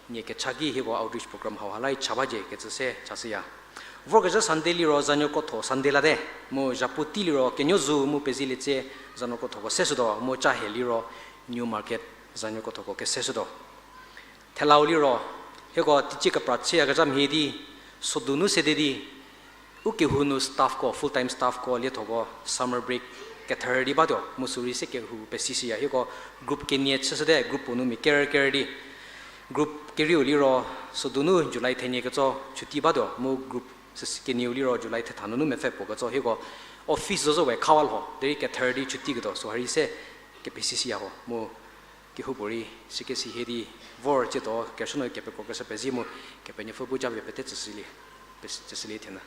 ni ke chagi higo outreach program hawalai chabaje ke se chasiya voga Sunday li ro zanyo ko tho Sunday la de mo japuti li ro kenyo zu mo pezile che zanyo ko tho ko sesudo mo cha heli ro new market zanyo ko tho ko ke sesudo thelauli ro higo tichika prache aga jam hedi Sodunu sededi ukehunu staff ko full time staff ko le thogo summer break KETHODIE bado musuri se ke hu pesisi ya ko group ke nie chesede group unu mi care di group Kerüsuo ro Sodunu July thenie ke cho chuti bado mo group se ke niuli ro July the thanunu me fe po ko ko office zo we khawal ho dei KETHODIE chuti ke do so hari se ke pesisi ya ho mo ke hu bori se ke si hedi vor che to ke shno ke pe ko ke se pezimo ke pe ne fu buja be pete tsili pes tsili tena